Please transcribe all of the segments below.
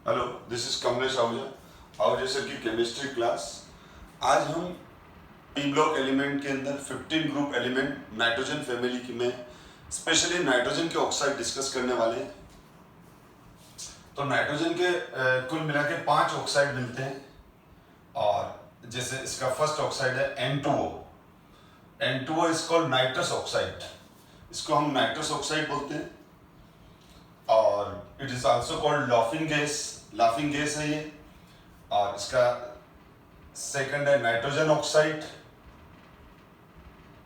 Hello, this is Kamlesh Ahuja sir की chemistry class. आज हम पी ब्लॉक एलिमेंट के अंदर 15 ग्रुप एलिमेंट नाइट्रोजन फैमिली की में स्पेशली नाइट्रोजन के ऑक्साइड डिस्कस करने वाले हैं। तो नाइट्रोजन के कुल मिला के 5 ऑक्साइड मिलते हैं और जैसे इसका फर्स्ट ऑक्साइड है N2O। N2O is called nitrous oxide, इसको हम नाइट्रस ऑक्साइड बोलते हैं। और it is also called laughing gas है ये। और इसका सेकंड है नाइट्रोजन ऑक्साइड,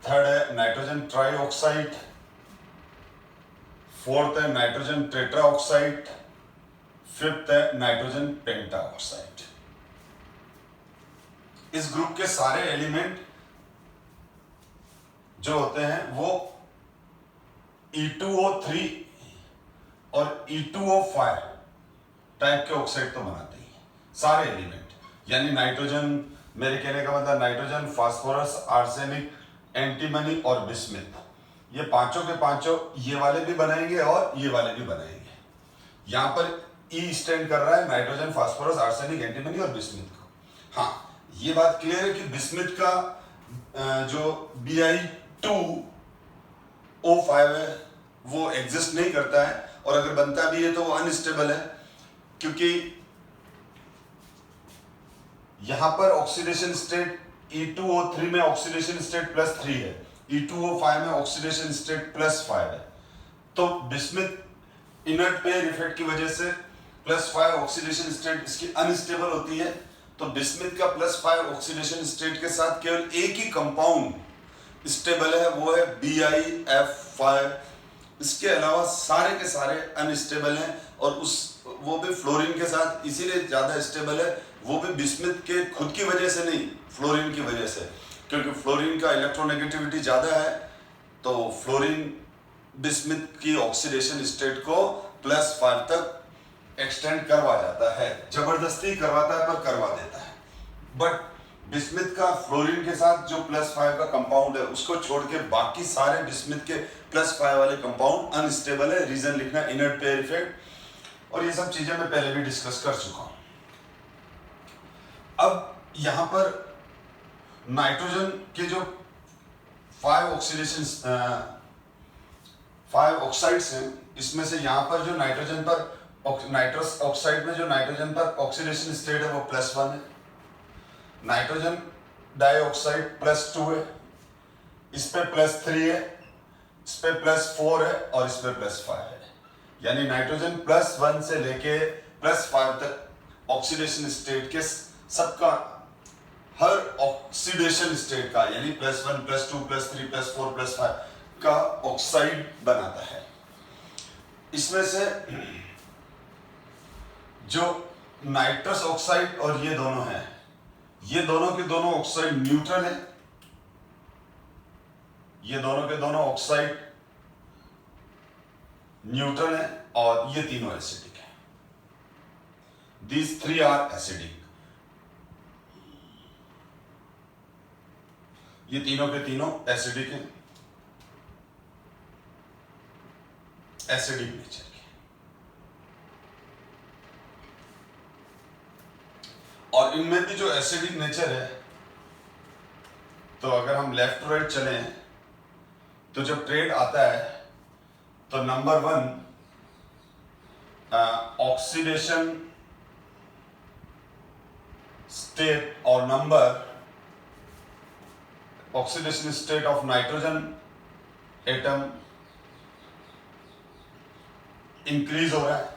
थर्ड है नाइट्रोजन ट्राई ऑक्साइड, फोर्थ है नाइट्रोजन टेट्रा ऑक्साइड, फिफ्थ है नाइट्रोजन पेंटा ऑक्साइड। इस ग्रुप के सारे एलिमेंट जो होते हैं वो E2O3 और E2O5 टाइप के ऑक्साइड तो बनाते ही सारे एलिमेंट, यानी नाइट्रोजन, मेरे कहने का मतलब नाइट्रोजन, फास्फोरस, आर्सेनिक, एंटीमनी और बिस्मिथ, ये पांचों के पांचों ये वाले भी बनाएंगे और ये वाले भी बनाएंगे। यहां पर ई स्टैंड कर रहा है नाइट्रोजन, फास्फोरस, आर्सेनिक, एंटीमनी और बिस्मिथ को। हाँ, ये बात क्लियर है कि बिस्मिथ का जो Bi2O5 है वो एग्जिस्ट नहीं करता है, और अगर बनता भी है तो वो अनस्टेबल है, क्योंकि यहां पर ऑक्सीडेशन स्टेट E2O3 में ऑक्सीडेशन स्टेट +3 है, E2O5 में ऑक्सीडेशन स्टेट +5 है। तो बिस्मिथ इनर्ट पेयर इफेक्ट की वजह से +5 ऑक्सीडेशन स्टेट इसकी अनस्टेबल होती है। तो बिस्मिथ का +5 ऑक्सीडेशन स्टेट के साथ केवल एक ही कंपाउंड स्टेबल है, वो है BiF5। इसके अलावा सारे के सारे अनस्टेबल हैं, और वो भी फ्लोरीन के साथ इसीलिए ज्यादा स्टेबल है, वो भी बिस्मिथ के खुद की वजह से नहीं, फ्लोरीन की वजह से, क्योंकि फ्लोरीन का इलेक्ट्रोनेगेटिविटी ज्यादा है। तो फ्लोरीन बिस्मिथ की ऑक्सीडेशन स्टेट को +5 तक एक्सटेंड करवा जाता है, जबरदस्ती करवाता है पर करवा देता है। बट बिस्मिथ का फ्लोरीन के साथ जो +5 का कंपाउंड है उसको छोड़ के बाकी सारे बिस्मिथ के +5 वाले कंपाउंड अनस्टेबल है। रीजन लिखना इनर्ट पेयर इफेक्ट, और ये सब चीजें मैं पहले भी डिस्कस कर चुका हूं। अब यहां पर नाइट्रोजन के जो 5 ऑक्साइड्स हैं, इसमें से यहां पर जो नाइट्रोजन पर नाइट्रस ऑक्साइड में जो नाइट्रोजन पर ऑक्सीडेशन स्टेट है वो +1 है, नाइट्रोजन डाइऑक्साइड +2 है, इस पे +3 है, इस पे +4 है और इस पे +5 है। यानी नाइट्रोजन +1 से लेके +5 तक ऑक्सीडेशन स्टेट के सबका, हर ऑक्सीडेशन स्टेट का, यानी +1, +2, +3, +4, +5 का ऑक्साइड बनाता है। इसमें से जो नाइट्रस ऑक्साइड और ये दोनों हैं, ये दोनों के दोनों ऑक्साइड न्यूट्रल है, ये दोनों के दोनों ऑक्साइड न्यूट्रल है, और ये तीनों एसिडिक है। These 3 are acidic. ये तीनों के तीनों एसिडिक हैं, एसिडिक नेचर के। और इनमें भी जो एसिडिक नेचर है, तो अगर हम लेफ्ट टू राइट चलें तो जब ट्रेड आता है तो नंबर 1 ऑक्सीडेशन स्टेट और number oxidation state of nitrogen atom increase हो रहा है,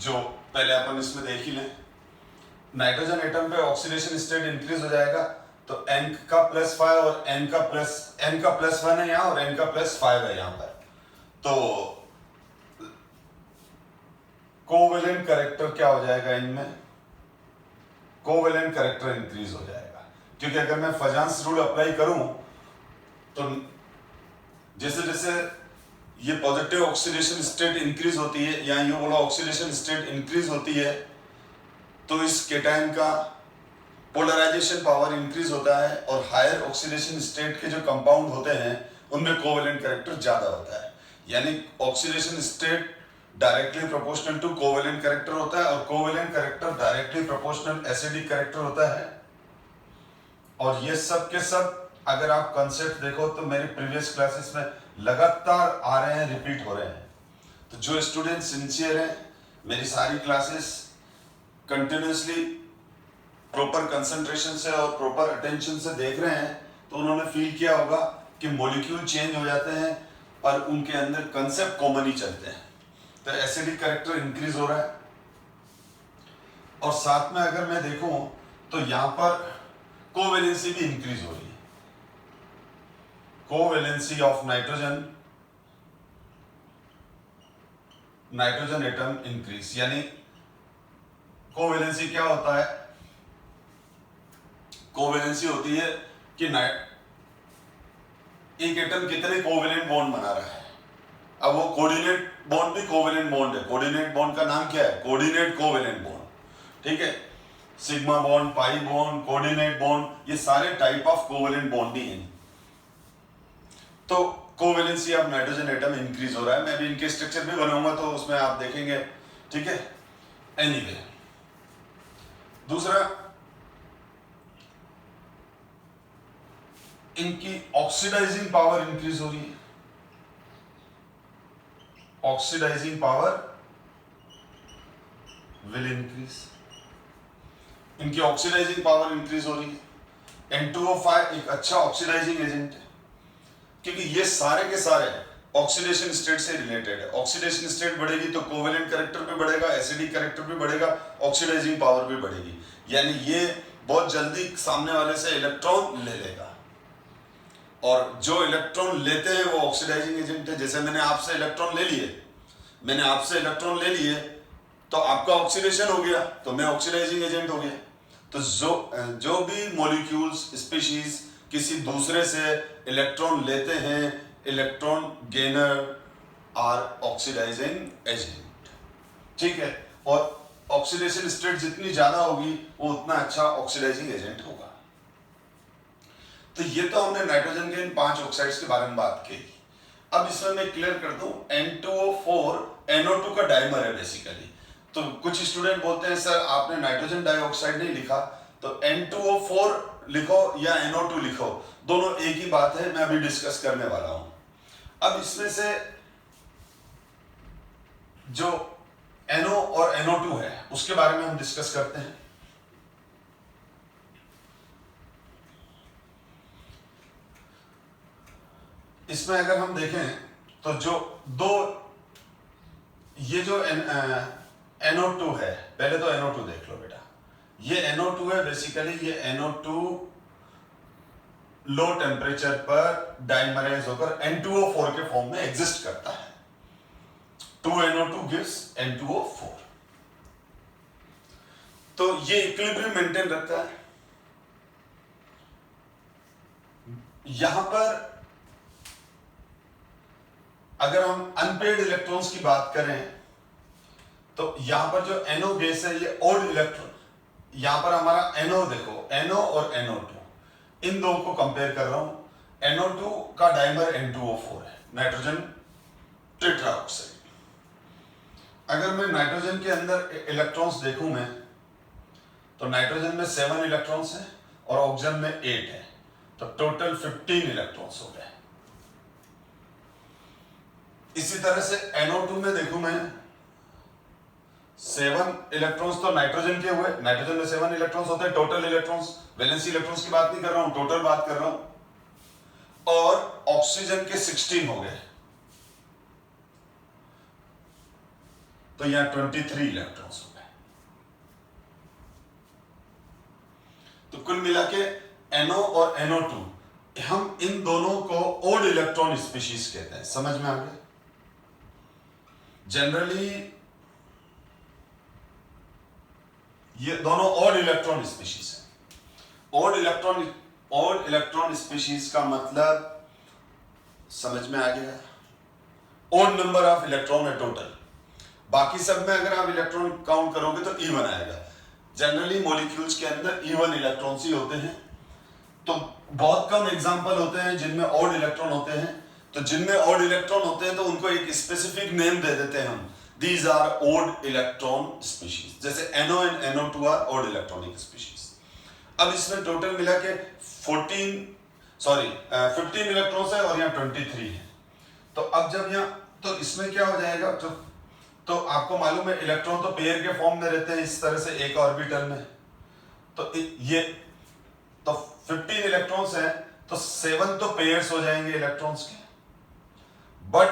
जो पहले अपन इसमें देख ही लें। नाइट्रोजन एटम पे ऑक्सीडेशन स्टेट इंक्रीज हो जाएगा तो N का +5 और N का +1 है यहां, और N का +5 है यहां पर। तो कोवेलेंट कैरेक्टर क्या हो जाएगा इनमें? कोवेलेंट कैरेक्टर इंक्रीज हो जाएगा, क्योंकि अगर मैं फजांस रूल अप्लाई करूं तो जैसे जैसे ये पॉजिटिव ऑक्सीडेशन स्टेट इंक्रीज होती है, या ये वाला ऑक्सीडेशन स्टेट इंक्रीज होती है, तो इस केटायन का पोलराइजेशन पावर इंक्रीज होता है, और हायर ऑक्सीडेशन स्टेट के जो कंपाउंड होते हैं उनमें कोवेलेंट कैरेक्टर ज्यादा होता है। यानी oxidation state directly proportional to covalent character होता है, और covalent character directly proportional acidic character होता है। और ये सब के सब अगर आप कंसेप्ट देखो तो मेरे प्रीवियस क्लासेस में लगातार आ रहे हैं, रिपीट हो रहे हैं। तो जो स्टूडेंट सिंसियर हैं, मेरी सारी क्लासेस कंटिन्यूसली प्रॉपर कंसंट्रेशन से और प्रॉपर अटेंशन से देख रहे हैं, तो उन्होंने फील किया होगा कि मॉलिक्यूल चेंज हो जाते हैं पर उनके अंदर कंसेप्ट कॉमन ही चलते हैं। तो एसिडिक कैरेक्टर इंक्रीज हो रहा है। और साथ में अगर मैं देखूं तो यहां पर कोवेलेंसी भी इंक्रीज हो रही है। Covalency of nitrogen atom increase, यानी कोवेलेंसी क्या होता है? कोवेलेंसी होती है कि एक एटम कितने कोवेलेंट बॉन्ड बना रहा है। अब वो कोऑर्डिनेट बॉन्ड भी कोवेलेंट बॉन्ड है। कोऑर्डिनेट बॉन्ड का नाम क्या है? Coordinate covalent bond. ठीक है, sigma bond, pi bond, coordinate bond, ये सारे टाइप ऑफ कोवेलेंट बॉन्ड ही हैं। तो covalency of nitrogen atom increase हो रहा है। मैं भी इनके स्ट्रक्चर भी बनाऊंगा तो उसमें आप देखेंगे। ठीक है, एनीवे, दूसरा इनकी ऑक्सीडाइजिंग पावर इंक्रीज हो रही है। ऑक्सीडाइजिंग पावर विल इंक्रीज, इनकी ऑक्सीडाइजिंग पावर इंक्रीज हो रही है। N2O5 एक अच्छा ऑक्सीडाइजिंग एजेंट है, क्योंकि ये सारे के सारे ऑक्सीडेशन स्टेट से रिलेटेड है। ऑक्सीडेशन स्टेट बढ़ेगी तो कोवेलेंट कैरेक्टर भी बढ़ेगा, एसिडिक कैरेक्टर भी बढ़ेगा, ऑक्सीडाइजिंग पावर भी बढ़ेगी। यानी ये बहुत जल्दी सामने वाले से इलेक्ट्रॉन ले लेगा, और जो इलेक्ट्रॉन लेते हैं वो ऑक्सीडाइजिंग एजेंट है। जैसे मैंने आपसे इलेक्ट्रॉन ले लिए तो आपका ऑक्सीडेशन हो गया, तो मैं ऑक्सीडाइजिंग एजेंट हो गया। तो जो भी मॉलिक्यूल्स, स्पीशीज किसी दूसरे से इलेक्ट्रॉन लेते हैं, electron gainer are oxidising agent. ठीक है, और ऑक्सीडेशन स्टेट जितनी ज्यादा होगी वो उतना अच्छा ऑक्सीडाइजिंग एजेंट होगा। तो ये तो हमने नाइट्रोजन के इन 5 ऑक्साइड्स के बारे में बात की। अब इसमें मैं क्लियर कर दूं, N2O4 NO2 का डाइमर है बेसिकली। तो कुछ स्टूडेंट बोलते हैं सर आपने नाइट्रोजन डाइऑक्साइड नहीं लिखा, तो N2O4 लिखो या NO2 लिखो, दोनों एक ही बात है। मैं अभी डिस्कस करने वाला हूं। अब इसमें से जो NO और NO2 है उसके बारे में हम डिस्कस करते हैं। इसमें अगर हम देखें तो ये जो NO2 है, पहले तो NO2 देख लो बेटा। ये NO2 है बेसिकली, ये NO2 लो टेम्परेचर पर डाइमराइज होकर N2O4 के फॉर्म में एग्जिस्ट करता है। 2NO2 gives N2O4। तो ये इक्विलिब्रियम मेंटेन रखता है। यहां पर अगर हम अनपेयर्ड इलेक्ट्रॉन्स की बात करें तो यहां पर जो NO गैस है ये ओड इलेक्ट्रॉन, यहां पर हमारा NO देखो, NO और NO2, इन दो को कंपेयर कर रहा हूं। NO2 का डाइमर N2O4 है, नाइट्रोजन टेट्राऑक्साइड। अगर मैं नाइट्रोजन के अंदर इलेक्ट्रॉन्स देखूं मैं, तो नाइट्रोजन में 7 इलेक्ट्रॉन्स हैं और ऑक्सीजन में 8 है, तो टोटल 15 इलेक्ट्रॉन्स हो गए। इसी तरह से NO2 में देखूं मैं, 7 इलेक्ट्रॉन्स तो नाइट्रोजन के हुए, नाइट्रोजन में 7 इलेक्ट्रॉन्स होते हैं टोटल इलेक्ट्रॉन्स, वैलेंसी इलेक्ट्रॉन्स की बात नहीं कर रहा हूं, टोटल बात कर रहा हूं। और ऑक्सीजन के 16 हो गए, तो यहां 23 इलेक्ट्रॉन्स हो गए। तो कुल मिला के NO और NO2, हम इन दोनों को ओड इलेक्ट्रॉन स्पीशीज कहते हैं। समझ में आ गया? जनरली ये दोनों ऑड इलेक्ट्रॉन स्पीशीज हैं। ऑड इलेक्ट्रॉन स्पीशीज का मतलब समझ में आ गया? ऑड नंबर ऑफ इलेक्ट्रॉन है टोटल। बाकी सब में अगर आप इलेक्ट्रॉन काउंट करोगे तो इवन आएगा। जनरली मॉलिक्यूल्स के अंदर इवन इलेक्ट्रॉन्स ही होते हैं। तो बहुत कम एग्जांपल होते हैं जिनमें ऑड इलेक्ट्रॉन होते हैं। तो जिनमें ऑड इलेक्ट्रॉन होते हैं तो उनको एक स्पेसिफिक नेम दे देते हैं हम, These are odd electron species. जैसे NO and NO2 are odd electronic species. अब इसमें टोटल मिला के 15 इलेक्ट्रॉन्स है और यहाँ 23 है। तो अब जब यहाँ तो इसमें क्या हो जाएगा, तो आपको मालूम है इलेक्ट्रॉन तो पेयर के फॉर्म में रहते हैं इस तरह से एक ऑर्बिटल में। तो ये तो 15 इलेक्ट्रॉन्स हैं तो 7 तो पेयर्स हो जाएंगे इलेक्ट्रॉन्स के, बट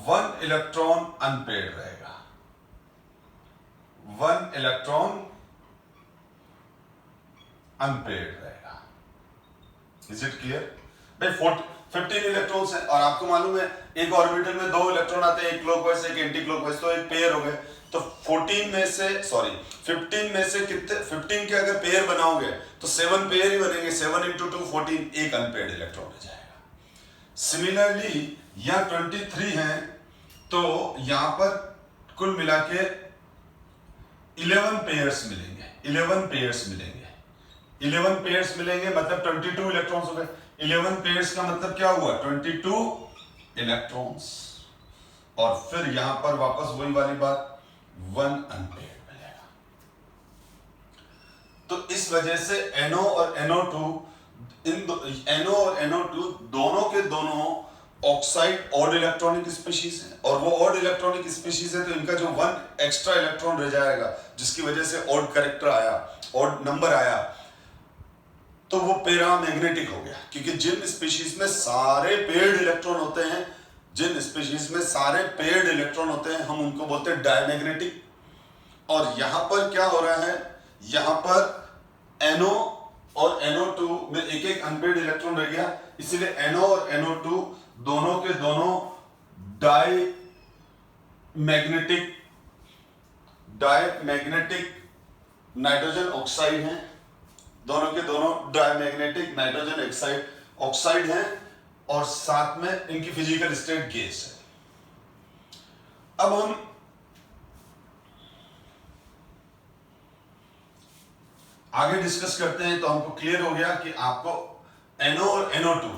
1 इलेक्ट्रॉन अनपेयर्ड रहेगा। 1 इलेक्ट्रॉन अनपेयर्ड रहेगा। इज इट क्लियर भाई? 15 इलेक्ट्रॉन्स हैं और आपको मालूम है एक ऑर्बिटल में 2 इलेक्ट्रॉन आते हैं, एक क्लॉकवाइज एक एंटी क्लॉकवाइज, तो एक पेयर हो गए। तो 15 में से कितने, 15 के अगर पेयर बनाओगे तो 7 पेयर ही बनेंगे। 7 × 2 14, एक अनपेयर्ड इलेक्ट्रॉन हो जाएगा। सिमिलरली यहाँ 23 हैं तो यहां पर कुल मिला के 11 पेयर्स मिलेंगे। 11 पेयर्स मिलेंगे 11 पेयर्स मिलेंगे मतलब 22 इलेक्ट्रॉन्स हो गए। 11 पेयर्स का मतलब क्या हुआ, 22 इलेक्ट्रॉन्स। और फिर यहां पर वापस वही वाली बात, 1 अनपेयर्ड मिलेगा। तो इस वजह से NO और NO2 NO और NO2 दोनों के दोनों ऑक्साइड ऑड इलेक्ट्रॉनिक स्पीशीज है, और वो ऑड इलेक्ट्रॉनिक स्पीशीज है तो इनका जो 1 एक्स्ट्रा इलेक्ट्रॉन रह जाएगा जिसकी वजह से ऑड कैरेक्टर आया, ऑड नंबर आया, तो वो पैरामैग्नेटिक हो गया। क्योंकि जिन स्पीशीज में सारे पेयर्ड इलेक्ट्रॉन होते हैं, हम उनको बोलते हैं डायमैग्नेटिक। और यहां पर क्या हो रहा है, यहां पर NO और NO2 में एक एक अनपेयर्ड इलेक्ट्रॉन रह गया, इसीलिए NO और NO2 दोनों के दोनों डायमैग्नेटिक नाइट्रोजन ऑक्साइड हैं। दोनों के दोनों डायमैग्नेटिक नाइट्रोजन ऑक्साइड हैं और साथ में इनकी फिजिकल स्टेट गैस है। अब हम आगे डिस्कस करते हैं तो हमको क्लियर हो गया कि आपको NO और NO2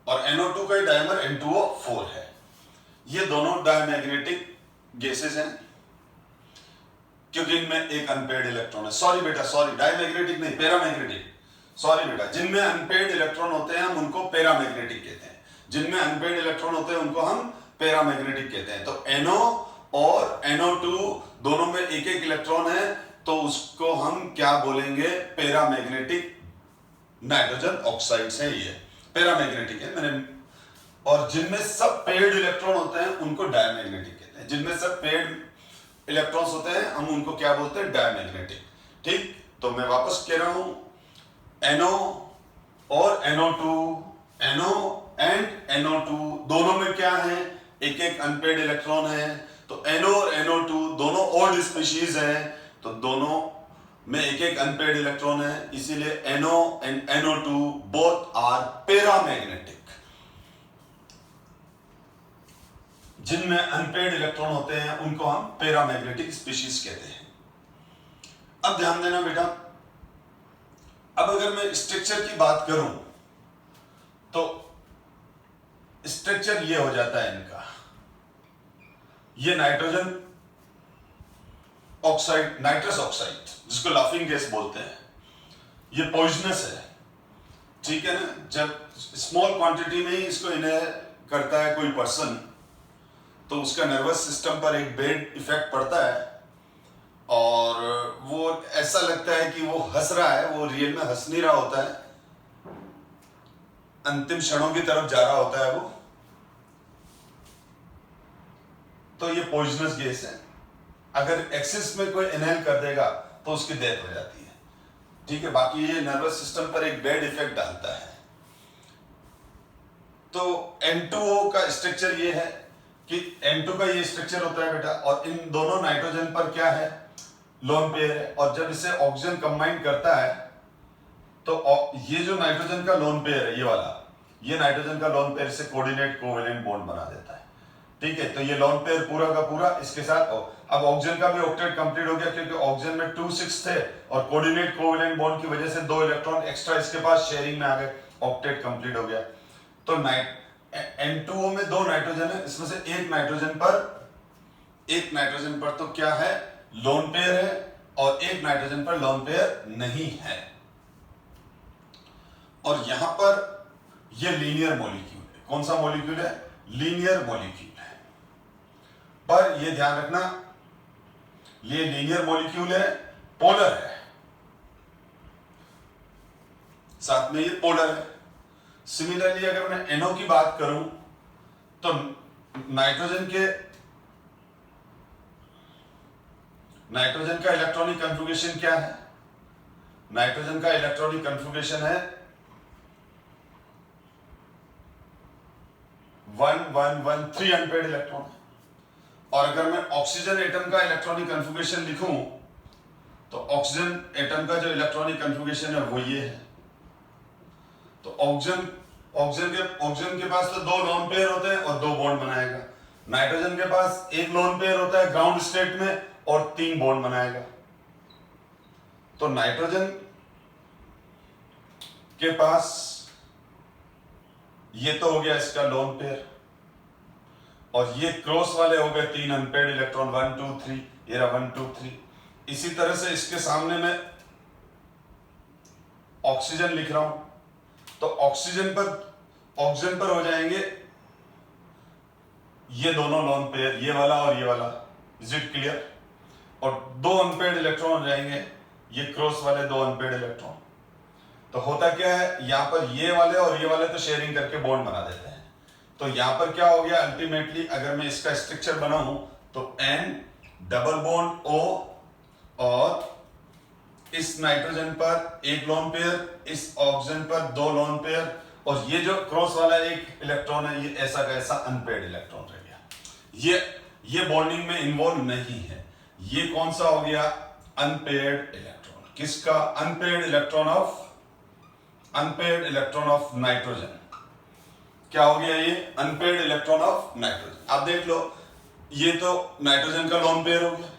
और NO2 का डायमर N2O4 है। ये दोनों डायमैग्नेटिक गैसेस हैं क्योंकि इनमें एक अनपेयर्ड इलेक्ट्रॉन है। डायमैग्नेटिक नहीं, पैरामैग्नेटिक। जिनमें अनपेयर्ड इलेक्ट्रॉन होते हैं हम उनको पैरामैग्नेटिक कहते हैं, जिनमें अनपेयर्ड इलेक्ट्रॉन होते हैं उनको हम पैरामैग्नेटिक कहते हैं। तो NO और NO2 दोनों में एक एक इलेक्ट्रॉन है तो उसको हम क्या बोलेंगे, पैरामैग्नेटिक नाइट्रोजन ऑक्साइड्स हैं, ये पैरामैग्नेटिक है। और जिनमें सब पेयर्ड इलेक्ट्रॉन होते हैं उनको डायमैग्नेटिक कहते हैं। जिनमें सब पेयर्ड इलेक्ट्रॉन्स होते हैं हम उनको क्या बोलते हैं, डायमैग्नेटिक। ठीक, तो मैं वापस कह रहा हूं, NO और NO2, NO एंड NO2 दोनों में क्या है, एक एक अनपेयर्ड इलेक्ट्रॉन है। तो NO और NO2 दोनों ऑड स्पीशीज हैं तो दोनों में एक एक अनपेयर्ड इलेक्ट्रॉन है, इसीलिए NO and NO2 both are paramagnetic. जिनमें अनपेयर्ड इलेक्ट्रॉन होते हैं उनको हम पैरामैग्नेटिक स्पीशीज कहते हैं। अब ध्यान देना बेटा, अब अगर मैं स्ट्रक्चर की बात करूं तो स्ट्रक्चर ये हो जाता है इनका, ये नाइट्रोजन ऑक्साइड, नाइट्रस ऑक्साइड जिसको लाफिंग गैस बोलते हैं, ये पॉइजनस है। ठीक है ना, जब स्मॉल क्वांटिटी में ही इसको इनहेल करता है कोई पर्सन तो उसका नर्वस सिस्टम पर एक बैड इफेक्ट पड़ता है और वो ऐसा लगता है कि वो हंस रहा है, वो रियल में हंस नहीं रहा होता है, अंतिम क्षणों की तरफ जा रहा होता है वो। तो ये पॉइजनस गैस है, अगर एक्सेस में कोई इनहेल कर देगा तो उसकी डेथ हो जाती है। ठीक है, बाकी ये नर्वस सिस्टम पर एक बैड इफेक्ट डालता है। तो N2O का स्ट्रक्चर ये है कि N2 का ये स्ट्रक्चर होता है बेटा, और इन दोनों नाइट्रोजन पर क्या है, लोन पेयर है। और जब इसे ऑक्सीजन कंबाइन करता है तो ये जो नाइट्रोजन का लोन पेयर है, ये वाला, ये नाइट्रोजन का लोन पेयर से कोऑर्डिनेट कोवेलेंट बॉन्ड बना देता है। ठीक है, तो ये लोन पेयर पूरा का पूरा इसके साथ, अब ऑक्सीजन का भी ऑक्टेट कंप्लीट हो गया क्योंकि ऑक्सीजन में 2 6 थे और कोऑर्डिनेट कोवेलेंट बॉन्ड की वजह से 2 इलेक्ट्रॉन एक्स्ट्रा इसके पास शेयरिंग में आ गए, ऑक्टेट कंप्लीट हो गया। तो N2O में 2 नाइट्रोजन है, इसमें से एक नाइट्रोजन पर एक नाइट्रोजन पर तो क्या है, लोन पेयर है, और एक नाइट्रोजन पर लोन पेयर नहीं है। और यहां पर यह लीनियर मॉलिक्यूल है। कौन सा मॉलिक्यूल है, लीनियर मॉलिक्यूल है। पर यह ध्यान रखना, ये लीनियर मॉलिक्यूल है, पोलर है, साथ में ये पोलर है। सिमिलरली अगर मैं NO की बात करूं तो नाइट्रोजन का इलेक्ट्रॉनिक कन्फिगरेशन क्या है, नाइट्रोजन का इलेक्ट्रॉनिक कन्फिगरेशन है 1 1 1 3 अनपेयर्ड इलेक्ट्रॉन। और अगर मैं ऑक्सीजन एटम का इलेक्ट्रॉनिक कन्फिगरेशन लिखूं तो ऑक्सीजन एटम का जो इलेक्ट्रॉनिक कन्फिगरेशन है वो ये है। तो ऑक्सीजन के पास तो 2 लोन पेयर होते हैं और 2 बॉन्ड बनाएगा। नाइट्रोजन के पास 1 लोन पेयर होता है ग्राउंड स्टेट में और 3 बॉन्ड बनाएगा। तो नाइट्रोजन के पास ये तो हो गया इसका लोन पेयर, और ये क्रॉस वाले हो गए 3 अनपेयर्ड इलेक्ट्रॉन 1 2 3, ये रहा 1 2 3। इसी तरह से इसके सामने मैं ऑक्सीजन लिख रहा हूं तो ऑक्सीजन पर हो जाएंगे ये दोनों लोन पेयर, ये वाला और ये वाला। Is it clear? और 2 अनपेयर्ड इलेक्ट्रॉन हो जाएंगे ये क्रॉस वाले 2 अनपेयर्ड इलेक्ट्रॉन। तो होता क्या है, यहां पर ये वाले तो शेयरिंग करके बॉन्ड बना देते हैं। तो यहां पर क्या हो गया, अल्टीमेटली अगर मैं इसका स्ट्रक्चर बनाऊं तो N डबल बॉन्ड O, और इस नाइट्रोजन पर 1 लोन पेयर, इस ऑक्सीजन पर 2 लोन पेयर, और ये जो क्रॉस वाला 1 इलेक्ट्रॉन है ये ऐसा का ऐसा अनपेयर्ड इलेक्ट्रॉन रह गया। ये बॉन्डिंग में इन्वॉल्व नहीं है। ये कौन सा हो गया, अनपेयर्ड इलेक्ट्रॉन। किसका, अनपेयर्ड इलेक्ट्रॉन ऑफ नाइट्रोजन। क्या हो गया, ये अनपेयर्ड इलेक्ट्रॉन ऑफ नाइट्रोजन। आप देख लो, ये तो नाइट्रोजन का लोन पेयर हो गया,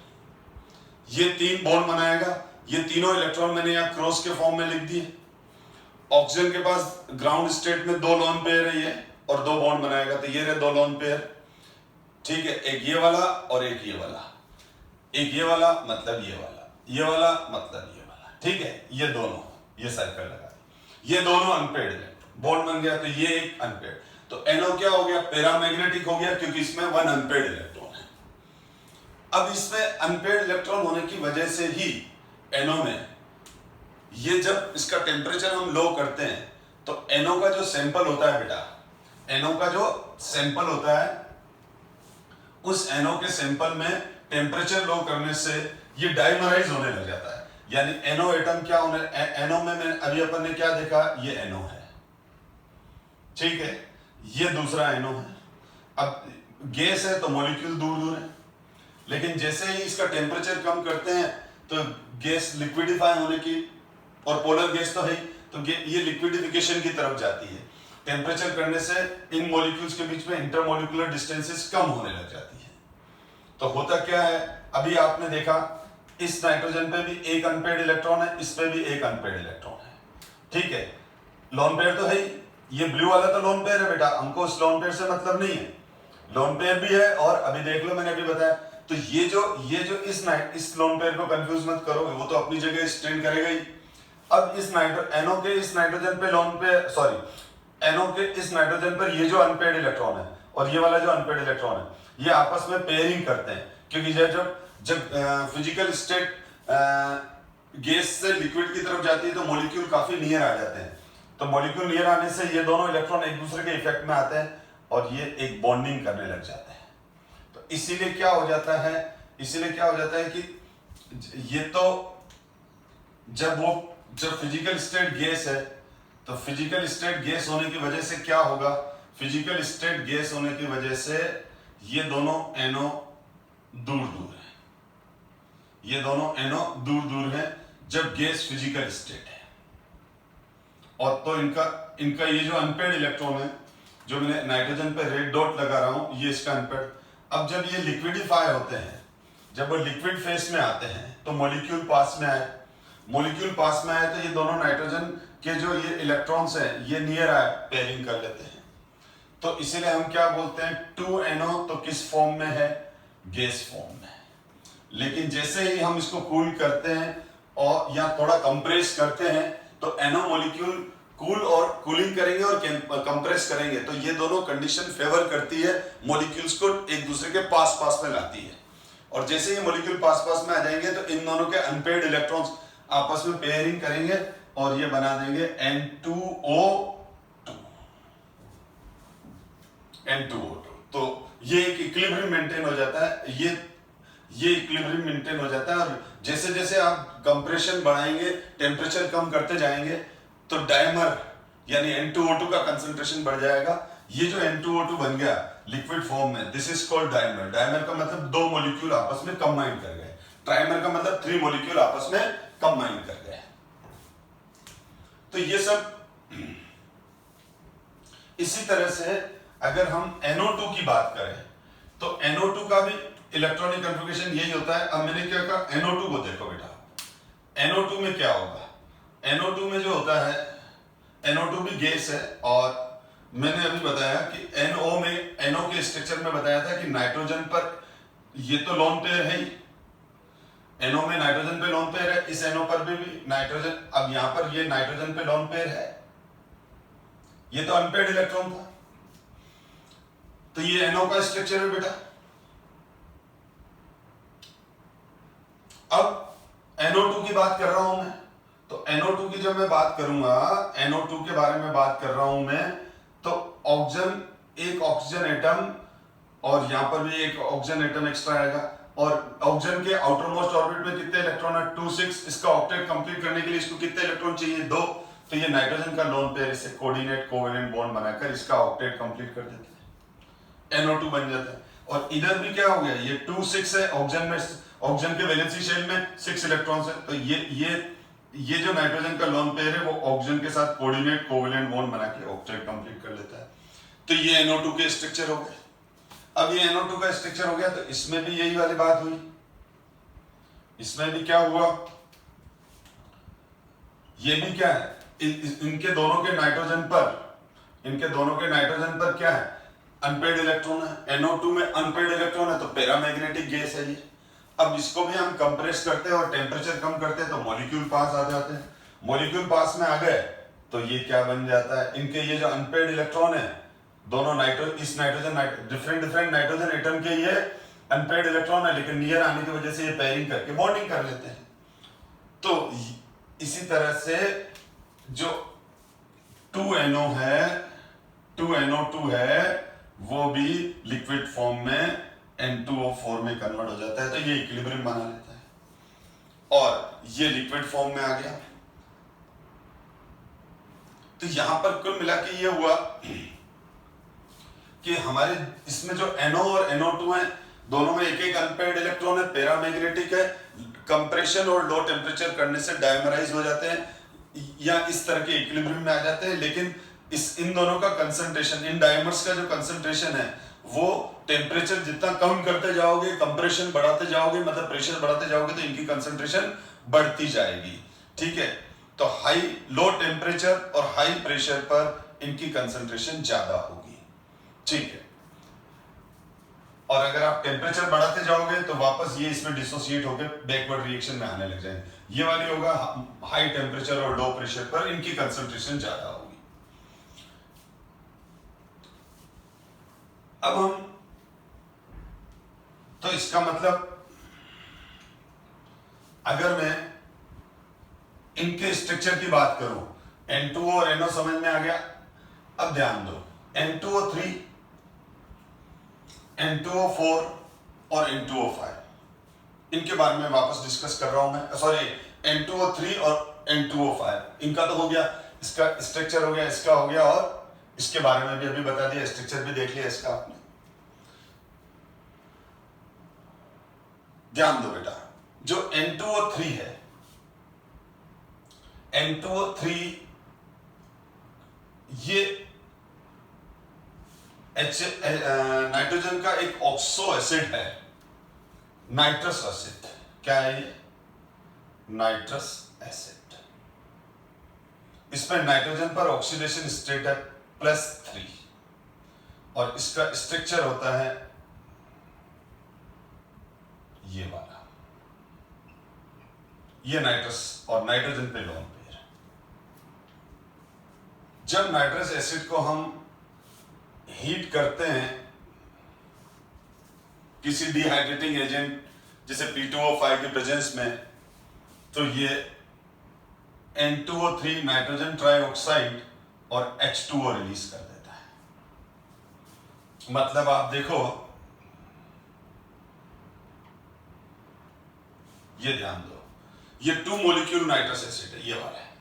ये 3 बॉन्ड बनाएगा, ये तीनों इलेक्ट्रॉन मैंने यहां क्रॉस के फॉर्म में लिख दिए। ऑक्सीजन के पास ग्राउंड स्टेट में 2 लोन पेयर है ये, और 2 बॉन्ड बनाएगा, तो ये रहे 2 लोन पेयर। ठीक है, एक ये वाला और एक ये वाला, एक ये वाला मतलब ये वाला, ये वाला मतलब ये वाला। ठीक है, ये दोनों, ये सर्कल लगा, ये दोनों अनपेयर्ड इलेक्ट्रॉन, बॉन्ड बन गया, तो ये एक अनपेयर्ड। तो NO क्या हो गया, पैरामैग्नेटिक हो गया, क्योंकि इसमें 1 अनपेयर्ड इलेक्ट्रॉन है। अब इसमें अनपेयर्ड इलेक्ट्रॉन होने की वजह से ही NO में ये जब इसका टेम्परेचर हम लो करते हैं तो NO का जो सैंपल होता है बेटा, NO का जो सैंपल होता है, उस NO के सैंपल में टेम्परेचर लो करने से ये डाइमराइज होने लग जाता है। यानी NO एटम क्या होने, NO में अभी अपन ने क्या देखा, ये NO है, ठीक है, ये दूसरा NO है। अब गैस है तो मॉलिक्यूल दूर दूर है, लेकिन जैसे ही इसका टेम्परेचर कम करते हैं तो गैस लिक्विडिफाई होने की, और पोलर गैस तो है, तो ये लिक्विडिफिकेशन की तरफ जाती है। टेम्परेचर करने से इन मॉलिक्यूल्स के बीच में इंटरमॉलिक्यूलर डिस्टेंसेस कम होने लग जाती है। तो होता क्या है, अभी आपने देखा इस नाइट्रोजन पे भी 1 अनपेयर्ड इलेक्ट्रॉन है, इस पे भी 1 अनपेयर्ड इलेक्ट्रॉन है। ठीक है, लोन पेयर तो है ही, ये ब्लू वाला तो लोन पेयर है बेटा, हमको उस लोन पेयर से मतलब नहीं है, लोन पेयर भी है। और अभी देख लो, मैंने अभी बताया, तो ये जो इस लोन पेयर को कंफ्यूज मत करो, वो तो अपनी जगह स्टैंड करेगा ही। अब इस NO के इस नाइट्रोजन पे NO के इस नाइट्रोजन पर ये जो अनपेयर्ड इलेक्ट्रॉन है और ये वाला जो अनपेयर्ड इलेक्ट्रॉन है, ये आपस में पेयरिंग करते हैं, क्योंकि जब फिजिकल स्टेट गैस से लिक्विड की तरफ जाती है तो मॉलिक्यूल काफी नियर आ जाते हैं। तो मॉलिक्यूल नियर आने से ये दोनों इलेक्ट्रॉन एक दूसरे के इफेक्ट में आते हैं और ये एक बॉन्डिंग करने लग जाते हैं। तो इसीलिए क्या हो जाता है कि ये तो जब फिजिकल स्टेट गैस है, तो फिजिकल स्टेट गैस होने की वजह से क्या होगा, फिजिकल स्टेट गैस होने की वजह से ये दोनों NO दूर दूर है, ये दोनों NO दूर दूर है जब गैस फिजिकल स्टेट है। और तो इनका ये जो अनपेयर्ड इलेक्ट्रॉन है, जो मैंने नाइट्रोजन पे रेड डॉट लगा रहा हूं, ये इसका अनपेयर्ड। अब जब ये लिक्विडिफाई होते हैं, जब वो लिक्विड फेस में आते हैं, तो मॉलिक्यूल पास में आए तो ये दोनों नाइट्रोजन के जो ये इलेक्ट्रॉन्स हैं, ये नियर आए, पेयरिंग कर लेते हैं। तो इसीलिए हम क्या बोलते हैं, 2NO तो किस फॉर्म में है, गैस फॉर्म में। लेकिन जैसे ही हम इसको कूल करते हैं और या थोड़ा कंप्रेस करते हैं तो NO मॉलिक्यूल कूल और कूलिंग करेंगे और कंप्रेस करेंगे, तो ये दोनों कंडीशन फेवर करती है मॉलिक्यूल्स को एक दूसरे के पास पास में लाती है। और जैसे ही मॉलिक्यूल पास पास में आ जाएंगे तो इन दोनों के अनपेयर्ड इलेक्ट्रॉन्स आपस में पेयरिंग करेंगे और ये बना देंगे N2O2। तो ये एक इक्विलिब्रियम मेंटेन हो जाता है, ये इक्विलिब्रियम मेंटेन हो जाता है। और जैसे जैसे आप कंप्रेशन बढ़ाएंगे, टेम्परेचर कम करते जाएंगे, तो डायमर यानी N2O2 का कंसंट्रेशन बढ़ जाएगा। ये जो N2O2 बन गया लिक्विड फॉर्म में, this is called dimer. Dimer का मतलब दो मॉलिक्यूल आपस में कंबाइन कर गए। ट्राइमर का मतलब 3 मॉलिक्यूल आपस में कंबाइन कर गए। तो ये सब इसी तरह से अगर हम NO2 की बात करें तो NO2 का भी इलेक्ट्रॉनिक कन्फिगरेशन यही होता है। अब मैंने क्या कहा, NO2 को देखो बेटा, NO2 में क्या होगा। NO2 में जो होता है, NO2 भी गैस है और मैंने अभी बताया कि NO के स्ट्रक्चर में बताया था कि नाइट्रोजन पर ये तो लोन पेयर है ही, NO में नाइट्रोजन पे लोन पेयर है, इस NO पर भी नाइट्रोजन। अब यहां पर ये नाइट्रोजन पे लोन पेयर है, ये तो अनपेयर्ड इलेक्ट्रॉन था, तो ये NO का स्ट्रक्चर है बेटा। अब NO2 की बात कर रहा हूं मैं, तो NO2 की जब मैं बात करूंगा, NO2 के बारे में बात कर रहा हूं मैं, तो ऑक्सीजन, एक ऑक्सीजन एटम और यहां पर भी एक ऑक्सीजन एटम एक्स्ट्रा आएगा। और ऑक्सीजन के आउटर मोस्ट ऑर्बिट में कितने इलेक्ट्रॉन है, 2 6। इसका ऑक्टेट कंप्लीट करने के लिए इसको कितने इलेक्ट्रॉन चाहिए, 2। तो ये नाइट्रोजन का लोन पेयर, इसे कोऑर्डिनेट कोवेलेंट बॉन्ड बनाकर इसका ऑक्टेट कंप्लीट कर देते हैं, NO2 बन जाता है। और इधर भी क्या हो गया, ये 2 6 है, ऑक्सीजन में, ऑक्सीजन के वैलेंसी शेल में 6 इलेक्ट्रॉन्स है, तो ये जो नाइट्रोजन का लोन पेयर है वो ऑक्सीजन के साथ कोऑर्डिनेट कोवेलेंट बॉन्ड बना के ऑक्टेट कंप्लीट कर लेता है। तो ये NO2 के स्ट्रक्चर हो गए। अब ये NO2 का स्ट्रक्चर हो गया, तो इसमें भी यही वाली बात हुई। इसमें भी क्या हुआ, ये भी क्या है, इनके दोनों के नाइट्रोजन पर क्या है, अनपेयर्ड इलेक्ट्रॉन है। NO2 में अनपेयर्ड इलेक्ट्रॉन है तो पैरामैग्नेटिक गैस है ये। अब इसको भी हम कंप्रेस करते हैं और टेम्परेचर कम करते हैं तो मॉलिक्यूल पास आ जाते हैं। मॉलिक्यूल पास में आ गए तो ये क्या बन जाता है, इनके ये जो अनपेयर्ड इलेक्ट्रॉन है, दोनों डिफरेंट नाइट्रोजन एटम के ये अनपेयर्ड इलेक्ट्रॉन है, लेकिन नियर आने की वजह से ये पेयरिंग करके बॉन्डिंग कर लेते हैं। तो इसी तरह से जो 2NO है, 2NO2 है, वो भी लिक्विड फॉर्म में N2O4 में कन्वर्ट हो जाता है, तो ये इक्विलिब्रियम बना लेता है और ये लिक्विड फॉर्म में आ गया। तो यहां पर कुल मिला के ये हुआ कि हमारे इसमें जो NO और NO2 है, दोनों में एक एक अनपेयर्ड इलेक्ट्रॉन है, पैरामैग्नेटिक है, कंप्रेशन और लो टेम्परेचर करने से डायमराइज हो जाते हैं या इस तरह के इक्विलिब्रियम में आ जाते हैं। लेकिन इन दोनों का कंसंट्रेशन, इन डायमर्स का जो कंसंट्रेशन है, वो टेम्परेचर जितना कम करते जाओगे, कंप्रेशन बढ़ाते जाओगे, मतलब प्रेशर बढ़ाते जाओगे, तो इनकी कंसंट्रेशन बढ़ती जाएगी। ठीक है, तो लो टेम्परेचर और हाई प्रेशर पर इनकी कंसंट्रेशन ज्यादा होगी। ठीक है, और अगर आप टेम्परेचर बढ़ाते जाओगे तो वापस ये इसमें डिसोसिएट होकर बैकवर्ड रिएक्शन में आने लग जाएंगे। ये वाली होगा हाई टेम्परेचर और लो प्रेशर पर इनकी कंसंट्रेशन ज्यादा होगी। अब हम, तो इसका मतलब अगर मैं इनके स्ट्रक्चर की बात करूं, N2O और NO समझ में आ गया। अब ध्यान दो, N2O3, N2O4 और N2O5, इनके बारे में वापस डिस्कस कर रहा हूं मैं। सॉरी, N2O3 और N2O5, इनका तो हो गया, इसका स्ट्रक्चर हो गया, इसका हो गया, और इसके बारे में भी अभी बता दिया, स्ट्रक्चर भी देख लिया इसका आपने। ध्यान दो बेटा, जो N2O3 है, N2O3 ये नाइट्रोजन का एक ऑक्सो एसिड है, नाइट्रस एसिड। क्या है ये? Nitrous acid. इसमें नाइट्रोजन पर ऑक्सीडेशन स्टेट है +3 और इसका स्ट्रक्चर होता है ये वाला, ये नाइट्रस और नाइट्रोजन पे लोन पेयर। जब नाइट्रस एसिड को हम हीट करते हैं किसी डिहाइड्रेटिंग एजेंट जैसे P2O5 के प्रेजेंस में, तो ये N2O3 नाइट्रोजन ट्राइऑक्साइड और H2O रिलीज कर देता है। मतलब आप देखो, ये ध्यान दो, ये 2 मॉलिक्यूल नाइट्रस एसिड है, ये वाला है।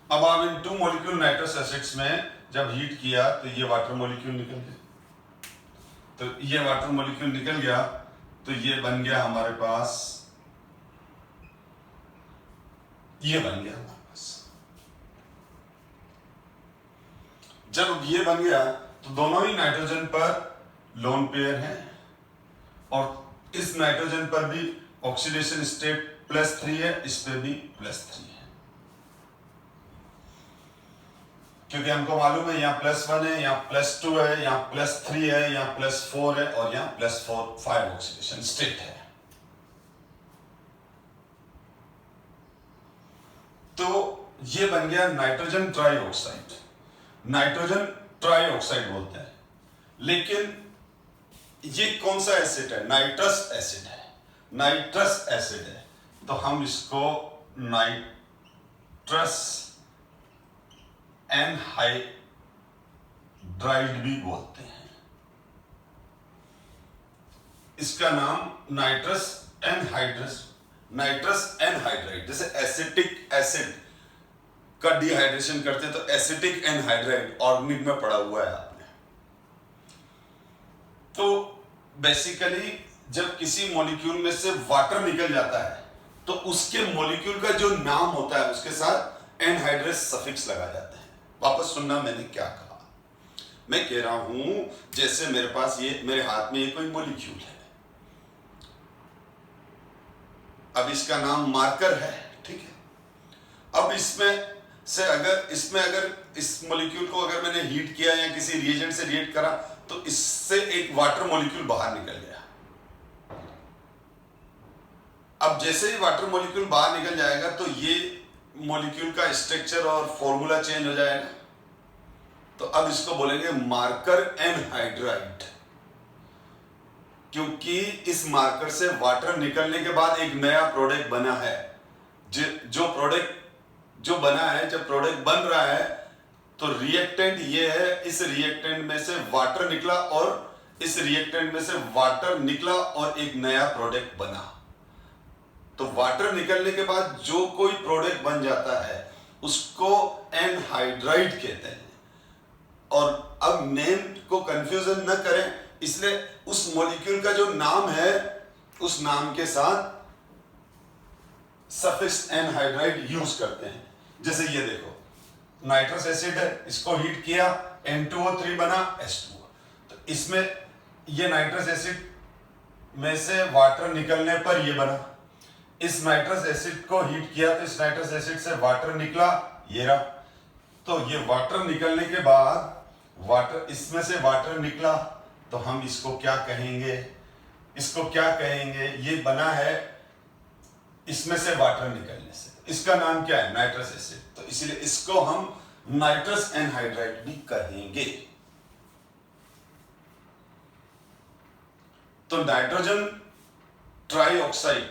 अब आप इन 2 मॉलिक्यूल नाइट्रस एसिड्स में जब हीट किया तो ये वाटर मॉलिक्यूल निकल गया, तो ये वाटर मॉलिक्यूल निकल गया, तो ये बन गया हमारे पास, ये बन गया हमारे पास। जब ये बन गया तो दोनों ही नाइट्रोजन पर लोन पेयर है और इस नाइट्रोजन पर भी ऑक्सीडेशन स्टेट +3 है, इस पे भी +3 है, क्योंकि हमको मालूम है यहाँ +1 है, यहाँ +2 है, यहाँ +3 है, यहाँ +4 है और यहाँ +5 ऑक्सीडेशन स्टेट है। तो ये बन गया नाइट्रोजन ट्राइऑक्साइड। नाइट्रोजन ट्राइऑक्साइड बोलते हैं, लेकिन ये कौन सा एसिड है? नाइट्रस एसिड है, नाइट्रस एसिड है, तो हम इसको नाइट्रस एनहाइड्राइड भी बोलते हैं। इसका नाम नाइट्रस एनहाइड्राइड, जैसे एसिटिक एसिड का डिहाइड्रेशन करते हैं तो एसिटिक एनहाइड्राइड ऑर्गेनिक में पड़ा हुआ है आपने। तो बेसिकली जब किसी मॉलिक्यूल में से वाटर निकल जाता है तो उसके मॉलिक्यूल का जो नाम होता है उसके साथ एनहाइड्रस सफिक्स लगा जाता है। वापस सुनना मैंने क्या कहा। मैं कह रहा हूं जैसे मेरे पास ये, मेरे हाथ में ये कोई मॉलिक्यूल है, अब इसका नाम मार्कर है, ठीक है। अब इसमें अगर इस मॉलिक्यूल को अगर मैंने हीट किया या किसी रिएजेंट से रिएक्ट करा तो इससे एक वाटर मॉलिक्यूल बाहर निकल गया। अब जैसे ही वाटर मॉलिक्यूल बाहर निकल जाएगा तो ये मॉलिक्यूल का स्ट्रक्चर और फॉर्मूला चेंज हो जाएगा, तो अब इसको बोलेंगे मार्कर एनहाइड्राइड, क्योंकि इस मार्कर से वाटर निकलने के बाद एक नया प्रोडक्ट बना है। जो प्रोडक्ट जो बना है, जब प्रोडक्ट बन रहा है तो रिएक्टेंट ये है, इस रिएक्टेंट में से वाटर निकला और इस रिएक्टेंट में से वाटर निकला और एक नया प्रोडक्ट बना। तो वाटर निकलने के बाद जो कोई प्रोडक्ट बन जाता है उसको एनहाइड्राइड कहते हैं। और अब नेम को कंफ्यूजन न करें, इसलिए उस मॉलिक्यूल का जो नाम है उस नाम के साथ सफिक्स एनहाइड्राइड यूज करते हैं। जैसे ये देखो, नाइट्रस एसिड है, इसको हीट किया, N2O3 बना H2O, तो इसमें ये नाइट्रस एसिड में से वाटर निकलने पर ये बना। इस नाइट्रस एसिड को हीट किया तो इस नाइट्रस एसिड से वाटर निकला, ये रहा। तो ये वाटर निकलने के बाद इसमें से वाटर निकला तो हम इसको क्या कहेंगे? इसको क्या कहेंगे? ये बना है इसमें से वाटर निकलने से, इसका नाम क्या है? Nitrous acid. तो इसलिए इसको हम नाइट्रस एनहाइड्राइड भी कहेंगे। तो नाइट्रोजन ट्राइऑक्साइड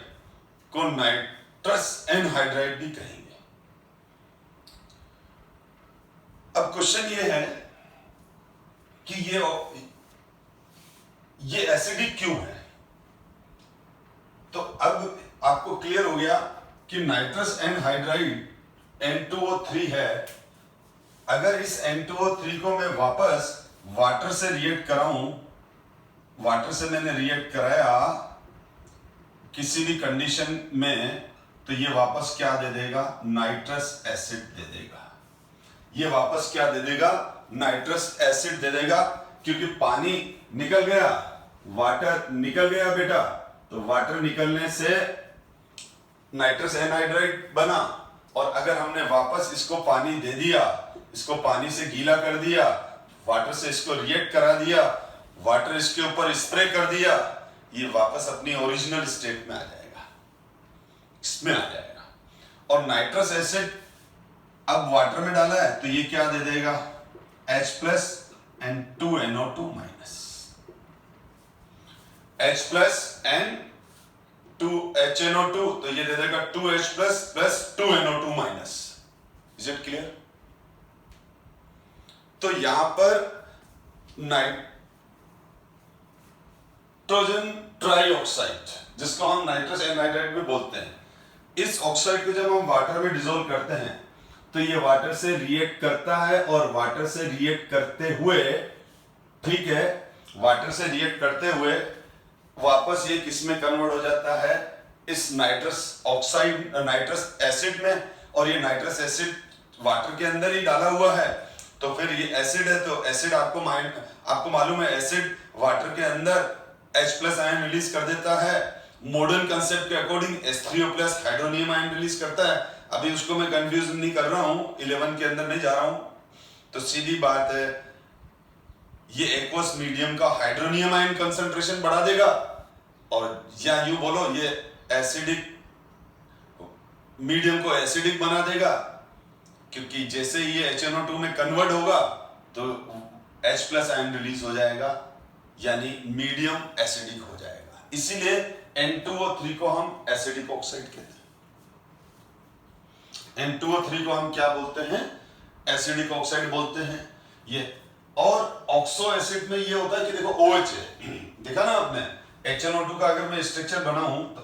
को नाइट्रस एनहाइड्राइड भी कहेंगे। अब क्वेश्चन ये है कि ये एसिडिक क्यों है? तो अब आपको क्लियर हो गया कि नाइट्रस एनहाइड्राइड N2O3 है। अगर इस N2O3 को मैं वापस वाटर से रिएक्ट कराऊं, वाटर से मैंने रिएक्ट कराया किसी भी कंडीशन में, तो ये वापस क्या दे देगा? नाइट्रस एसिड दे देगा। ये वापस क्या दे देगा? नाइट्रस एसिड दे देगा, क्योंकि पानी निकल गया, वाटर निकल गया बेटा, तो वाटर निकलने से नाइट्रस एनहाइड्राइड बना। और अगर हमने वापस इसको पानी दे दिया, इसको पानी से गीला कर दिया, वाटर से इसको रिएक्ट करा दिया, वाटर इसके ऊपर स्प्रे कर दिया, ये वापस अपनी ओरिजिनल स्टेट में आ जाएगा, इसमें आ जाएगा। और नाइट्रस एसिड अब वाटर में डाला है तो ये क्या दे देगा, H plus and 2NO2 minus, H plus and 2HNO2, तो ये दे देगा 2H plus plus 2NO2 minus. Is it clear? तो यहां पर नाइट्रोजन ट्राइऑक्साइड, जिसको हम नाइट्रस एनाइड्राइड भी बोलते हैं, इस ऑक्साइड को जब हम वाटर में डिसॉल्व करते हैं तो ये वाटर से रिएक्ट करता है, और वाटर से रिएक्ट करते हुए, ठीक है, वाटर से रिएक्ट करते हुए वापस ये किस में कन्वर्ट हो जाता है, इस नाइट्रस ऑक्साइड नाइट्रस एसिड में। और ये नाइट्रस एसिड वाटर के अंदर ही डाला हुआ है, तो फिर ये एसिड है, तो एसिड आपको मालूम है एसिड वाटर के अंदर H प्लस आयन रिलीज कर देता है। मॉडर्न कंसेप्ट के according H3O plus hydronium ion release करता है। अभी उसको मैं कंफ्यूज नहीं कर रहा हूं, 11 के अंदर नहीं जा रहा हूं। तो सीधी बात है, ये एक्वस मीडियम का हाइड्रोनियम आयन कंसंट्रेशन बढ़ा देगा, और या यूं बोलो ये एसिडिक मीडियम को एसिडिक बना देगा, क्योंकि जैसे ये HNO2 में कन्वर्ट होगा तो H प्लस आयन रिलीज हो जाएगा, यानी मीडियम एसिडिक हो जाएगा। इसीलिए N2O3 को हम एसिडिक ऑक्साइड कहते हैं। N2O3 को हम क्या बोलते हैं, एसिडिक ऑक्साइड बोलते हैं। ये और ऑक्सो एसिड में ये होता है कि देखो OH है, देखा ना आपने, HNO2 का अगर मैं स्ट्रक्चर बनाऊं तो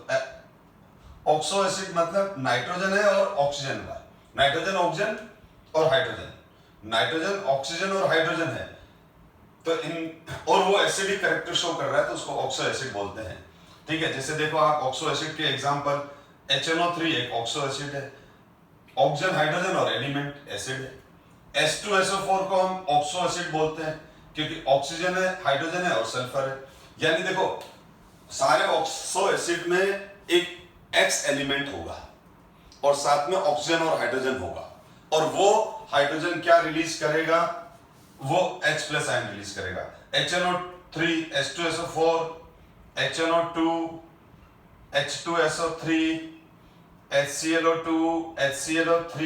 ऑक्सो एसिड मतलब नाइट्रोजन है और ऑक्सीजन है, नाइट्रोजन ऑक्सीजन और हाइड्रोजन, नाइट्रोजन ऑक्सीजन और हाइड्रोजन है, तो इन और वो एसिडिक कैरेक्टर शो कर रहा है तो उसको ऑक्सो एसिड बोलते हैं। ठीक है, जैसे देखो आप ऑक्सो एसिड के एग्जांपल, HNO3 एक ऑक्सो एसिड है, ऑक्सीजन हाइड्रोजन और एलिमेंट एसिड है। H2SO4 को हम ऑक्सो एसिड बोलते हैं क्योंकि ऑक्सीजन है, हाइड्रोजन है और सल्फर है। यानी देखो सारे ऑक्सो एसिड में एक X एलिमेंट होगा और साथ में ऑक्सीजन और हाइड्रोजन होगा, और वो हाइड्रोजन क्या रिलीज करेगा, वो H प्लस आयन रिलीज करेगा। HNO3, H2SO4, HNO2, H2SO3, HClO2, HClO3,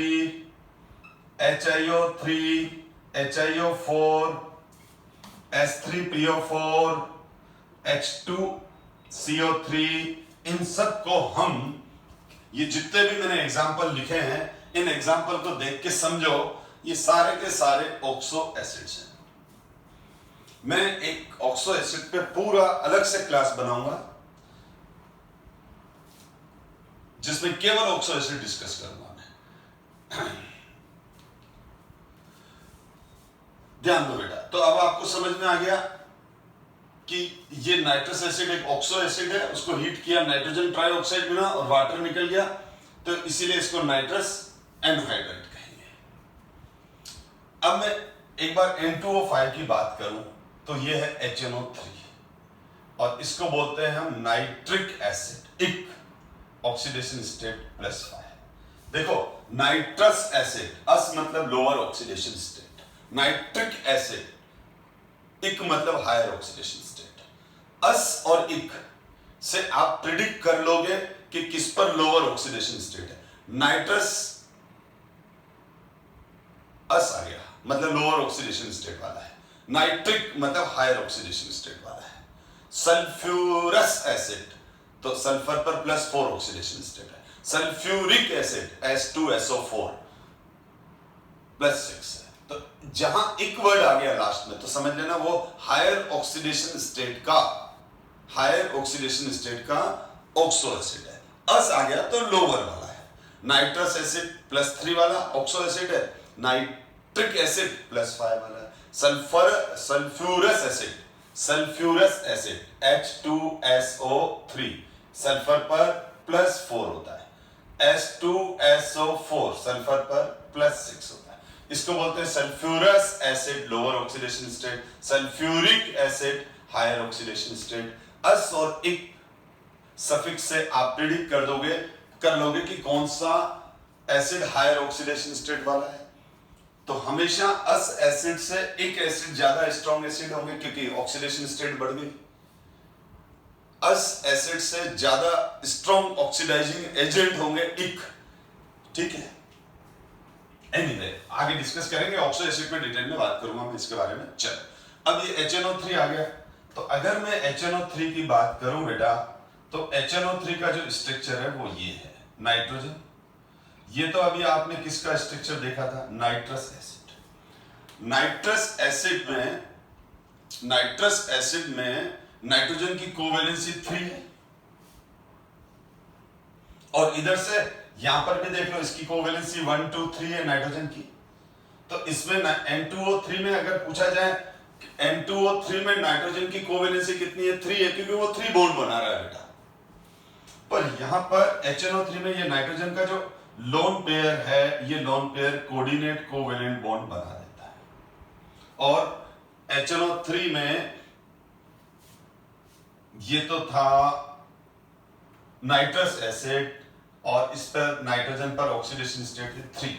HiO3, HiO4, H3PO4, H2CO3, इन सब को हम, ये जितने भी मैंने एग्जाम्पल लिखे हैं, इन एग्जाम्पल को देख के समझो ये सारे के सारे ऑक्सो एसिड्स हैं। मैं एक ऑक्सो एसिड पे पूरा अलग से क्लास बनाऊंगा जिसमें केवल ऑक्सो एसिड डिस्कस करूंगा मैं। ध्यान दो बेटा, तो अब आपको समझ में आ गया कि ये नाइट्रस एसिड एक ऑक्सो एसिड है, उसको हीट किया, नाइट्रोजन ट्राइऑक्साइड बना और वाटर निकल गया, तो इसीलिए इसको नाइट्रस एनहाइड्राइड कहेंगे। अब मैं एक बार N2O5 की बात करूं तो ये है HNO3 और इसको बोलते हैं हम नाइट्रिक एसिड, इक ऑक्सीडेशन स्टेट +5। देखो नाइट्रस एसिड, अस मतलब lower oxidation state, nitric acid, इक मतलब हायर ऑक्सीडेशन स्टेट। अस और इक से आप प्रिडिक्ट कर लोगे कि किस पर लोअर ऑक्सीडेशन स्टेट है। नाइट्रस अस आ गया मतलब लोअर ऑक्सीडेशन स्टेट वाला है, नाइट्रिक मतलब हायर ऑक्सीडेशन स्टेट वाला है। सल्फ्यूरस एसिड तो सल्फर पर +4 ऑक्सीडेशन स्टेट है। सल्फ्यूरिक एसिड H2SO4 +6 है। तो जहां इक वर्ड आ गया लास्ट में तो समझ लेना वो हायर ऑक्सीडेशन स्टेट का ऑक्सो एसिड है। अस आ गया तो लोअर वाला है। नाइट्रस एसिड +3 वाला ऑक्सो एसिड है, नाइट्रिक एसिड +5 वाला है। सल्फ्यूरस एसिड H2SO3 सल्फर पर +4 होता है, H2SO4 सल्फर पर +6 होता है। इसको बोलते हैं sulphurous acid lower oxidation state, sulphuric acid higher oxidation state. Ous और इक सफिक्स से आप प्रिडिक्ट कर लोगे कि कौन सा एसिड हायर ऑक्सीडेशन स्टेट वाला है। तो हमेशा अस एसिड से इक एसिड ज्यादा स्ट्रॉन्ग एसिड होंगे क्योंकि ऑक्सीडेशन स्टेट बढ़ गई। अस एसिड से ज्यादा स्ट्रॉन्ग ऑक्सीडाइजिंग एजेंट होंगे इक, ठीक है। एनीवे आगे डिस्कस करेंगे, ऑक्सो एसिड में डिटेल में बात करूंगा मैं इसके बारे में। चल अब ये HNO3 आ गया, तो अगर मैं HNO3 की बात करूं बेटा, तो HNO3 का जो स्ट्रक्चर है वो ये है, नाइट्रोजन। ये तो अभी आपने किसका स्ट्रक्चर देखा था, नाइट्रस एसिड। नाइट्रस एसिड में नाइट्रोजन की कोवैलेंसी 3 है, और इधर से यहां पर भी देख लो, इसकी कोवैलेंसी 1 2 3 है नाइट्रोजन की। तो इसमें N2O3 में अगर पूछा जाए N2O3 में नाइट्रोजन की कोवैलेंसी कितनी है, 3 है, क्योंकि वो 3 बॉन्ड बना रहा है बेटा। पर यहां पर HNO3 में ये नाइट्रोजन का जो लोन पेयर है, ये lone pair coordinate covalent bond बना देता है। और HNO3 में ये तो था नाइट्रस एसिड, और इस पर नाइट्रोजन पर ऑक्सीडेशन स्टेट है 3।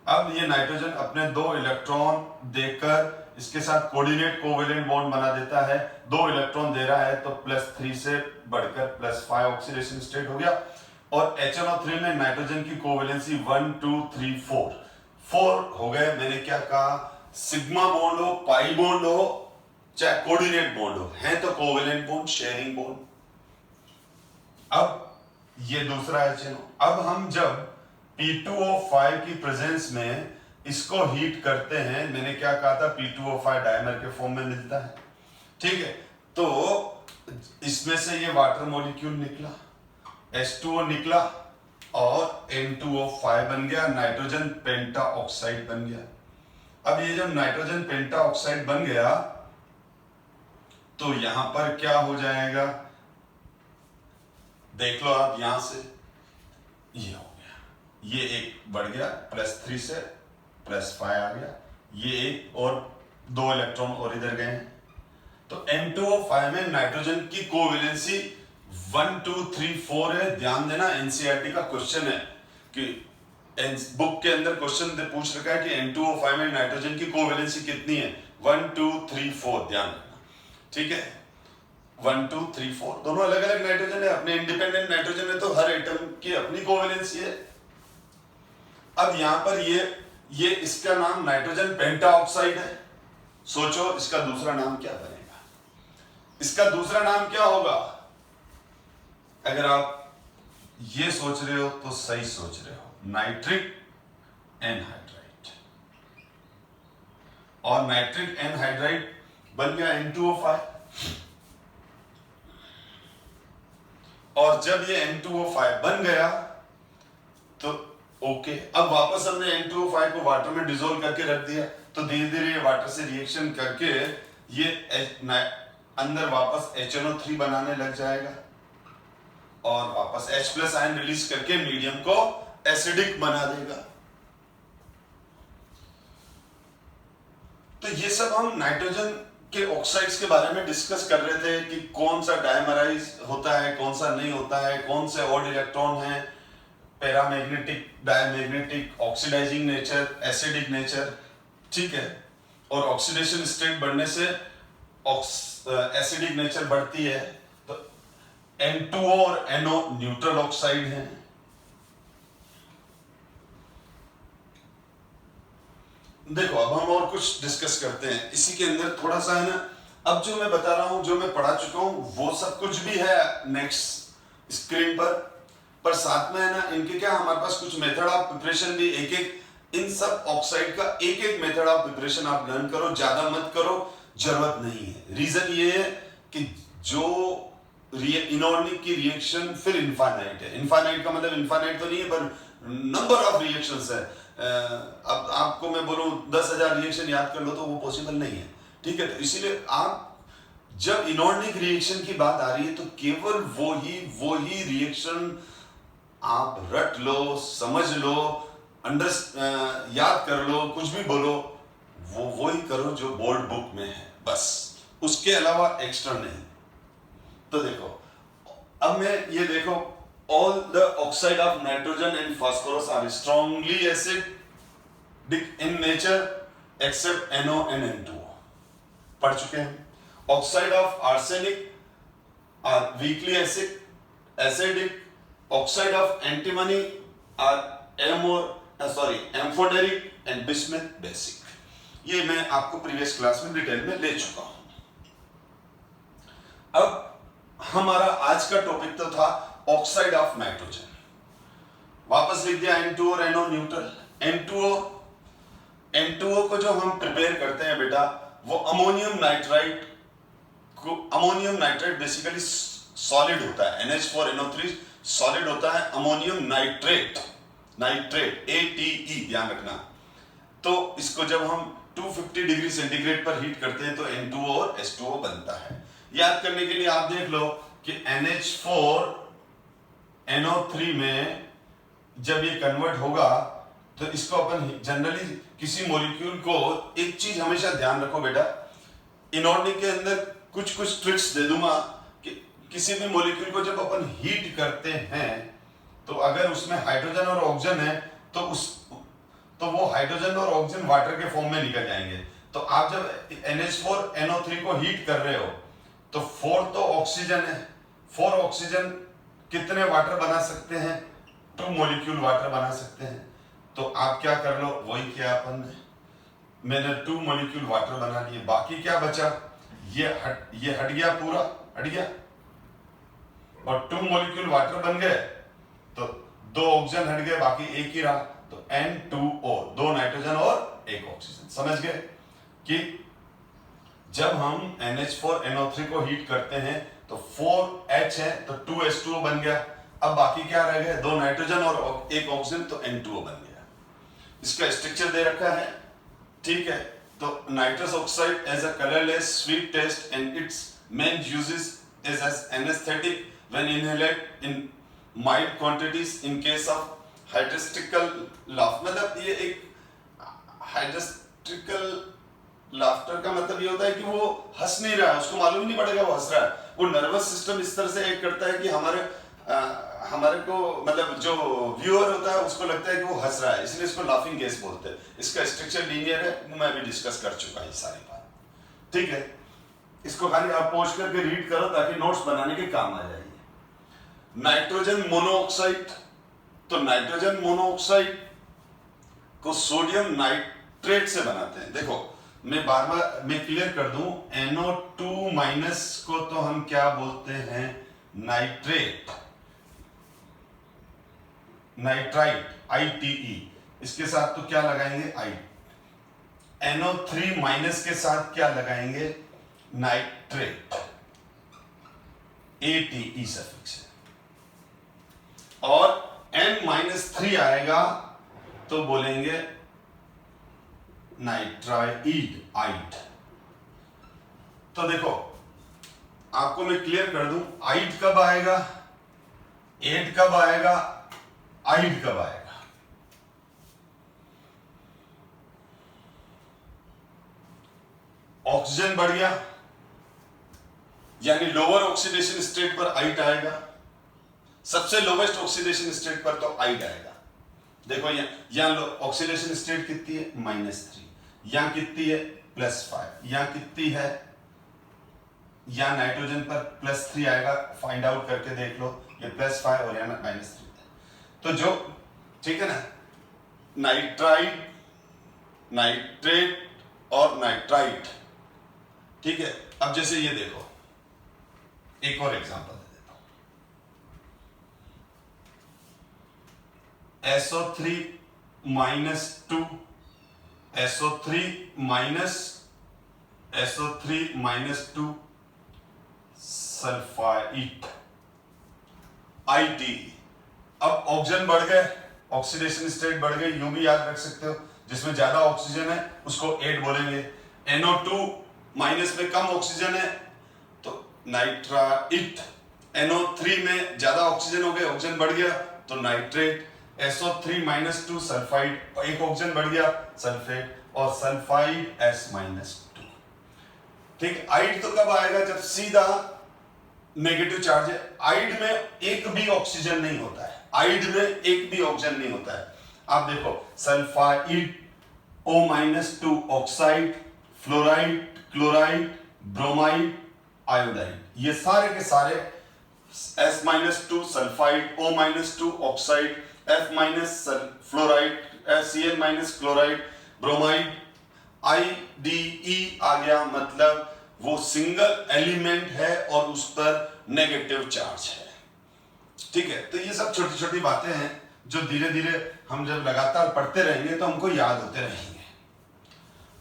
अब ये नाइट्रोजन अपने 2 इलेक्ट्रॉन देकर इसके साथ कोऑर्डिनेट कोवैलेंट बॉन्ड बना देता है। 2 इलेक्ट्रॉन दे रहा है तो +3 से बढ़कर +5 ऑक्सीडेशन स्टेट हो गया। और HNO3 में नाइट्रोजन की कोवैलेंसी 1 2 3 4 हो गए। मैंने क्या कहा, सिग्मा बॉन्ड हो, पाई बॉन्ड हो, चाहे कोऑर्डिनेट बॉन्ड हो, है तो कोवैलेंट बॉन्ड, शेयरिंग बॉन्ड। अब ये दूसरा HNO, अब हम जब P2O5 की प्रेजेंस में इसको हीट करते हैं, मैंने क्या कहा था, P2O5 डायमर के फॉर्म में मिलता है, ठीक है। तो इसमें से ये वाटर मॉलिक्यूल निकला, H2O निकला, और N2O5 बन गया, नाइट्रोजन पेंटा ऑक्साइड बन गया। अब ये जब नाइट्रोजन पेंटा ऑक्साइड बन गया तो यहां पर क्या हो जाएगा, देख लो आप, यहां से ये हो गया, ये एक बढ़ गया, +3 से +5 आ गया, ये एक और 2 इलेक्ट्रॉन और इधर गए हैं। तो N2O5 में नाइट्रोजन की कोवैलेंसी 1 2 3 4 है। ध्यान देना, एनसीईआरटी का क्वेश्चन है कि बुक के अंदर क्वेश्चन पूछ रखा है कि N2O5 में नाइट्रोजन की कोवैलेंसी कितनी है, 1 2 3 4, ध्यान रखना, ठीक है। 1 2 3 4 दोनों अलग अलग नाइट्रोजन है, अपने इंडिपेंडेंट नाइट्रोजन है, तो हर एटम की अपनी कोवैलेंसी है। अब यहां पर ये इसका नाम नाइट्रोजन पेंटा ऑक्साइड है। सोचो इसका दूसरा नाम क्या बनेगा, इसका दूसरा नाम क्या होगा। अगर आप ये सोच रहे हो तो सही सोच रहे हो, नाइट्रिक एनहाइड्राइड। और नाइट्रिक एनहाइड्राइड बन गया N2O5। और जब ये N2O5 बन गया तो ओके, अब वापस हमने N2O5 को वाटर में डिसोल्व करके रख दिया, तो धीरे धीरे ये वाटर से रिएक्शन करके ये अंदर वापस HNO3 बनाने लग जाएगा, और वापस H+ आयन रिलीज करके मीडियम को एसिडिक बना देगा। तो ये सब हम नाइट्रोजन के ऑक्साइड्स के बारे में डिस्कस कर रहे थे कि कौन सा डायमराइज होता है, कौन सा नहीं होता है, कौन से ऑड इलेक्ट्रॉन है, paramagnetic, diamagnetic, oxidising nature, acidic nature, ठीक है। और ऑक्सीडेशन स्टेट बढ़ने से एसिडिक नेचर बढ़ती है। तो N2O और NO न्यूट्रल ऑक्साइड हैं। देखो अब हम और कुछ डिस्कस करते हैं इसी के अंदर, थोड़ा सा है ना। अब जो मैं बता रहा हूं, जो मैं पढ़ा चुका हूं, वो सब कुछ भी है नेक्स्ट स्क्रीन पर साथ में है ना, इनके क्या हमारे पास कुछ मेथड ऑफ प्रिपरेशन भी, एक एक इन सब ऑक्साइड का एक एक मेथड ऑफ प्रिपरेशन आप लर्न करो, ज्यादा मत करो, जरूरत नहीं है। रीजन ये है कि जो इनऑर्गेनिक की रिएक्शन फिर इनफाइनाइट है। इनफाइनाइट का मतलब इनफाइनाइट तो नहीं है, पर नंबर ऑफ रिएक्शंस है। अब आपको मैं बोलूं 10,000 रिएक्शन याद कर लो तो वो पॉसिबल नहीं है, ठीक है। तो इसीलिए आप जब इनऑर्गेनिक रिएक्शन की बात आ रही है तो केवल वो ही रिएक्शन आप रट लो, समझ लो, याद कर लो, कुछ भी बोलो, वो ही करो जो बोर्ड बुक में है, बस उसके अलावा एक्स्ट्रा नहीं। तो देखो अब मैं ये देखो, all the oxide of nitrogen and phosphorus are strongly acidic in nature except NO and N2O, पढ़ चुके हैं। Oxide of arsenic are weakly acidic. Oxide of antimony are amphoteric and bismuth basic. ये मैं आपको प्रीवियस क्लास में detail में ले चुका हूं. अब हमारा आज का टॉपिक तो था ऑक्साइड ऑफ नाइट्रोजन. वापस लिख दिया N2 और NO न्यूट्रल. N2O को जो हम प्रिपेयर करते हैं बेटा, वो अमोनियम नाइट्राइट बेसिकली सॉलिड होता है. NH4NO3 सॉलिड होता है. अमोनियम नाइट्रेट ATE ध्यान रखना. तो इसको जब हम 250 डिग्री सेंटीग्रेड पर हीट करते हैं तो N2O और H2O बनता है. याद करने के लिए आप देख लो कि NH4NO3 में जब ये कन्वर्ट होगा तो इसको अपन जनरली किसी मॉलिक्यूल को, एक चीज हमेशा ध्यान रखो बेटा, इनऑर्गेनिक के अंदर कुछ ट्रिक्स दे दूंगा कि किसी भी मॉलिक्यूल को जब अपन हीट करते हैं तो अगर उसमें हाइड्रोजन और ऑक्सीजन है तो वो हाइड्रोजन और ऑक्सीजन वाटर के फॉर्म में निकल जाएंगे. तो आप जब NH4NO3 को हीट कर रहे हो तो 4 तो ऑक्सीजन है. 4 ऑक्सीजन कितने वाटर बना सकते हैं? 2 मॉलिक्यूल वाटर बना सकते हैं. तो आप क्या कर लो, वही किया अपन ने. मैंने 2 मॉलिक्यूल वाटर बना लिए. बाकी क्या बचा? ये हट गया, पूरा हट गया और 2 मॉलिक्यूल वाटर बन गए तो 2 ऑक्सीजन हट गए, बाकी एक ही रहा. तो N2O, 2 नाइट्रोजन और 1 ऑक्सीजन. समझ गए कि जब हम NH4NO3 को हीट करते हैं तो 4H है तो 2H2O बन गया. अब बाकी क्या रह गए? 2 नाइट्रोजन और 1 ऑक्सीजन, तो N2O बन गया. इसका स्ट्रक्चर दे रखा है, ठीक है. तो nitrous oxide as a colourless sweet taste and its main uses is as anaesthetic when inhaled in mild quantities in case of hysterical laugh. मतलब ये एक हाइड्रोस्टिकल लाफ्टर का मतलब ये होता है कि वो हंस नहीं रहा है, उसको मालूम नहीं पड़ेगा वो हंस रहा है. वो नर्वस सिस्टम इस तरह से एक्ट करता है कि हमारे को, मतलब जो व्यूअर होता है उसको लगता है कि वो हंस रहा है, इसलिए इसको लाफिंग गैस बोलते हैं. इसका स्ट्रक्चर लीनियर है, मैं भी डिस्कस कर चुका हूं सारी बात, ठीक है. इसको खाली आप पॉज करके रीड करो ताकि नोट्स बनाने के काम आ जाए. नाइट्रोजन मोनोऑक्साइड, तो नाइट्रोजन मोनोऑक्साइड को सोडियम नाइट्रेट से बनाते हैं. देखो मैं बार मैं क्लियर कर दूं, NO2 माइनस को तो हम क्या बोलते हैं? Nitrite ITE. इसके साथ तो क्या लगाएंगे? I. NO3 माइनस के साथ क्या लगाएंगे? नाइट्रेट ATE सफिक्स है. और N-3 आएगा तो बोलेंगे नाइट्राइड. तो देखो आपको मैं क्लियर कर दूं, आइड कब आएगा, एड कब आएगा, आइड कब आएगा? ऑक्सीजन बढ़ गया यानी लोअर ऑक्सीडेशन स्टेट पर आइड आएगा. सबसे लोवेस्ट ऑक्सीडेशन स्टेट पर तो आइड आएगा. देखो यहां ऑक्सीडेशन स्टेट कितनी है? -3. यहां कितनी है? +5. यहां कितनी है? यहां नाइट्रोजन पर +3 आएगा. फाइंड आउट करके देख लो, ये +5 और यहां -3. तो जो, ठीक है ना, नाइट्रेट और नाइट्राइट, ठीक है. अब जैसे ये देखो, एक और एग्जांपल दे देता हूं. SO3 -2, SO3 -2 sulphide ITE. अब ऑक्सीजन बढ़ गए, ऑक्सीडेशन स्टेट बढ़ गई, यूं भी याद रख सकते हो. जिसमें ज्यादा ऑक्सीजन है उसको एड बोलेंगे. NO2 माइनस में कम ऑक्सीजन है तो नाइट्राइट. NO3 में ज्यादा ऑक्सीजन हो गया, ऑक्सीजन बढ़ गया तो नाइट्रेट. SO3 -2 सल्फाइड, एक ऑक्सीजन बढ़ गया सल्फेट, और सल्फाइड S-2. ठीक. आइड तो कब आएगा? जब सीधा नेगेटिव चार्ज है. आइड में एक भी ऑक्सीजन नहीं होता है, आइड में एक भी ऑक्सीजन नहीं होता है. आप देखो sulphide O-2 oxide, fluoride, chloride, bromide, iodide, ये सारे के सारे S-2 sulphide, O-2 oxide, F- fluoride, Cl- chloride, bromide, IDE आ गया, मतलब वो सिंगल एलिमेंट है और उस पर नेगेटिव चार्ज है। ठीक है, तो ये सब छोटी छोटी बातें हैं जो धीरे धीरे हम जब लगातार पढ़ते रहेंगे तो हमको याद होते रहेंगे।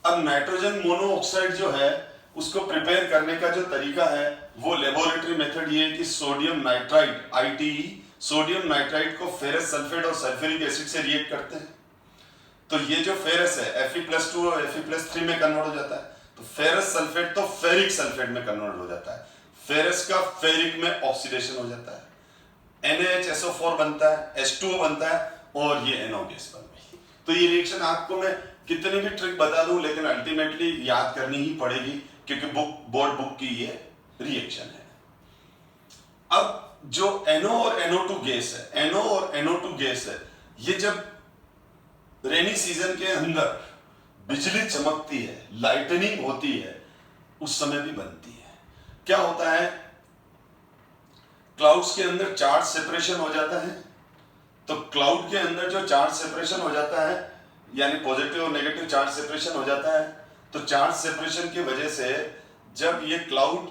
अब नाइट्रोजन मोनोऑक्साइड जो है उसको प्रिपेयर करने का जो तरीका है वो लेबोरेटरी मेथड ये है कि sodium nitride ITE, sodium nitride को फेरस सल्फेट और सल्फ्यूरिक एसिड से रिएक्ट करते हैं। तो ये जो फेरस है Fe+2 और Fe+3 में कन्वर्ट हो जाता है, तो फेरस सल्फेट तो फेरिक सल्फेट में कन्वर्ट हो जाता है, फेरस का फेरिक में ऑक्सीडेशन हो जाता है, NaHSO4 बनता है, H2O बनता है और ये NO गैस बन गई। तो ये रिएक्शन आपको मैं कितनी भी ट्रिक बता दूं लेकिन अल्टीमेटली याद करनी ही पड़ेगी क्योंकि बोर्ड बुक की ये रिएक्शन है। अब जो NO और NO2 गैस है, NO और NO2 गैस है, ये जब रेनी सीजन के अंदर बिजली चमकती है, लाइटनिंग होती है, उस समय भी बनती है। क्या होता है, क्लाउड्स के अंदर चार्ज सेपरेशन हो जाता है, तो क्लाउड के अंदर जो चार्ज सेपरेशन हो जाता है यानी पॉजिटिव और नेगेटिव चार्ज सेपरेशन हो जाता है, तो चार्ज सेपरेशन की वजह से जब ये क्लाउड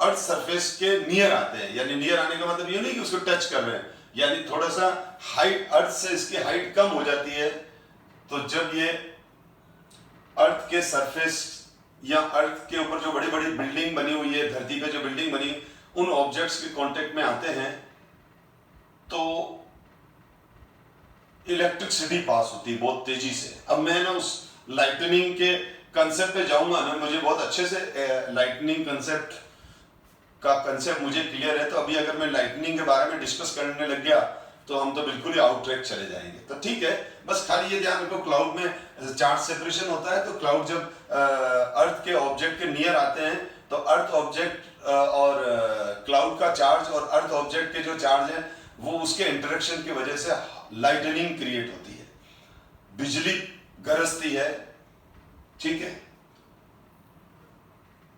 अर्थ सरफेस के नियर आते हैं, यानी नियर आने का मतलब ये नहीं कि उसको टच कर रहे हैं, यानी थोड़ा सा हाइट, अर्थ से इसकी हाइट कम हो जाती है, तो जब ये अर्थ के सरफेस या अर्थ के ऊपर जो बड़ी बड़ी बिल्डिंग बनी हुई है, धरती पे जो बिल्डिंग बनी, उन ऑब्जेक्ट्स के कांटेक्ट में आते हैं तो इलेक्ट्रिसिटी पास होती है बहुत तेजी से। अब मैं ना उस लाइटनिंग के कंसेप्ट पे जाऊंगा ना, मुझे बहुत अच्छे से लाइटनिंग कंसेप्ट का कंसेप्ट मुझे क्लियर है, तो अभी अगर मैं लाइटनिंग के बारे में डिस्कस करने लग गया तो हम तो बिल्कुल ही आउट ट्रैक चले जाएंगे। तो ठीक है, बस खाली ये ध्यान रखो, क्लाउड में चार्ज सेपरेशन होता है, तो क्लाउड जब अर्थ के ऑब्जेक्ट के नियर आते हैं तो अर्थ ऑब्जेक्ट और क्लाउड का चार्ज और अर्थ ऑब्जेक्ट के जो चार्ज है वो उसके इंटरेक्शन की वजह से लाइटनिंग क्रिएट होती है, बिजली गरजती है। ठीक है,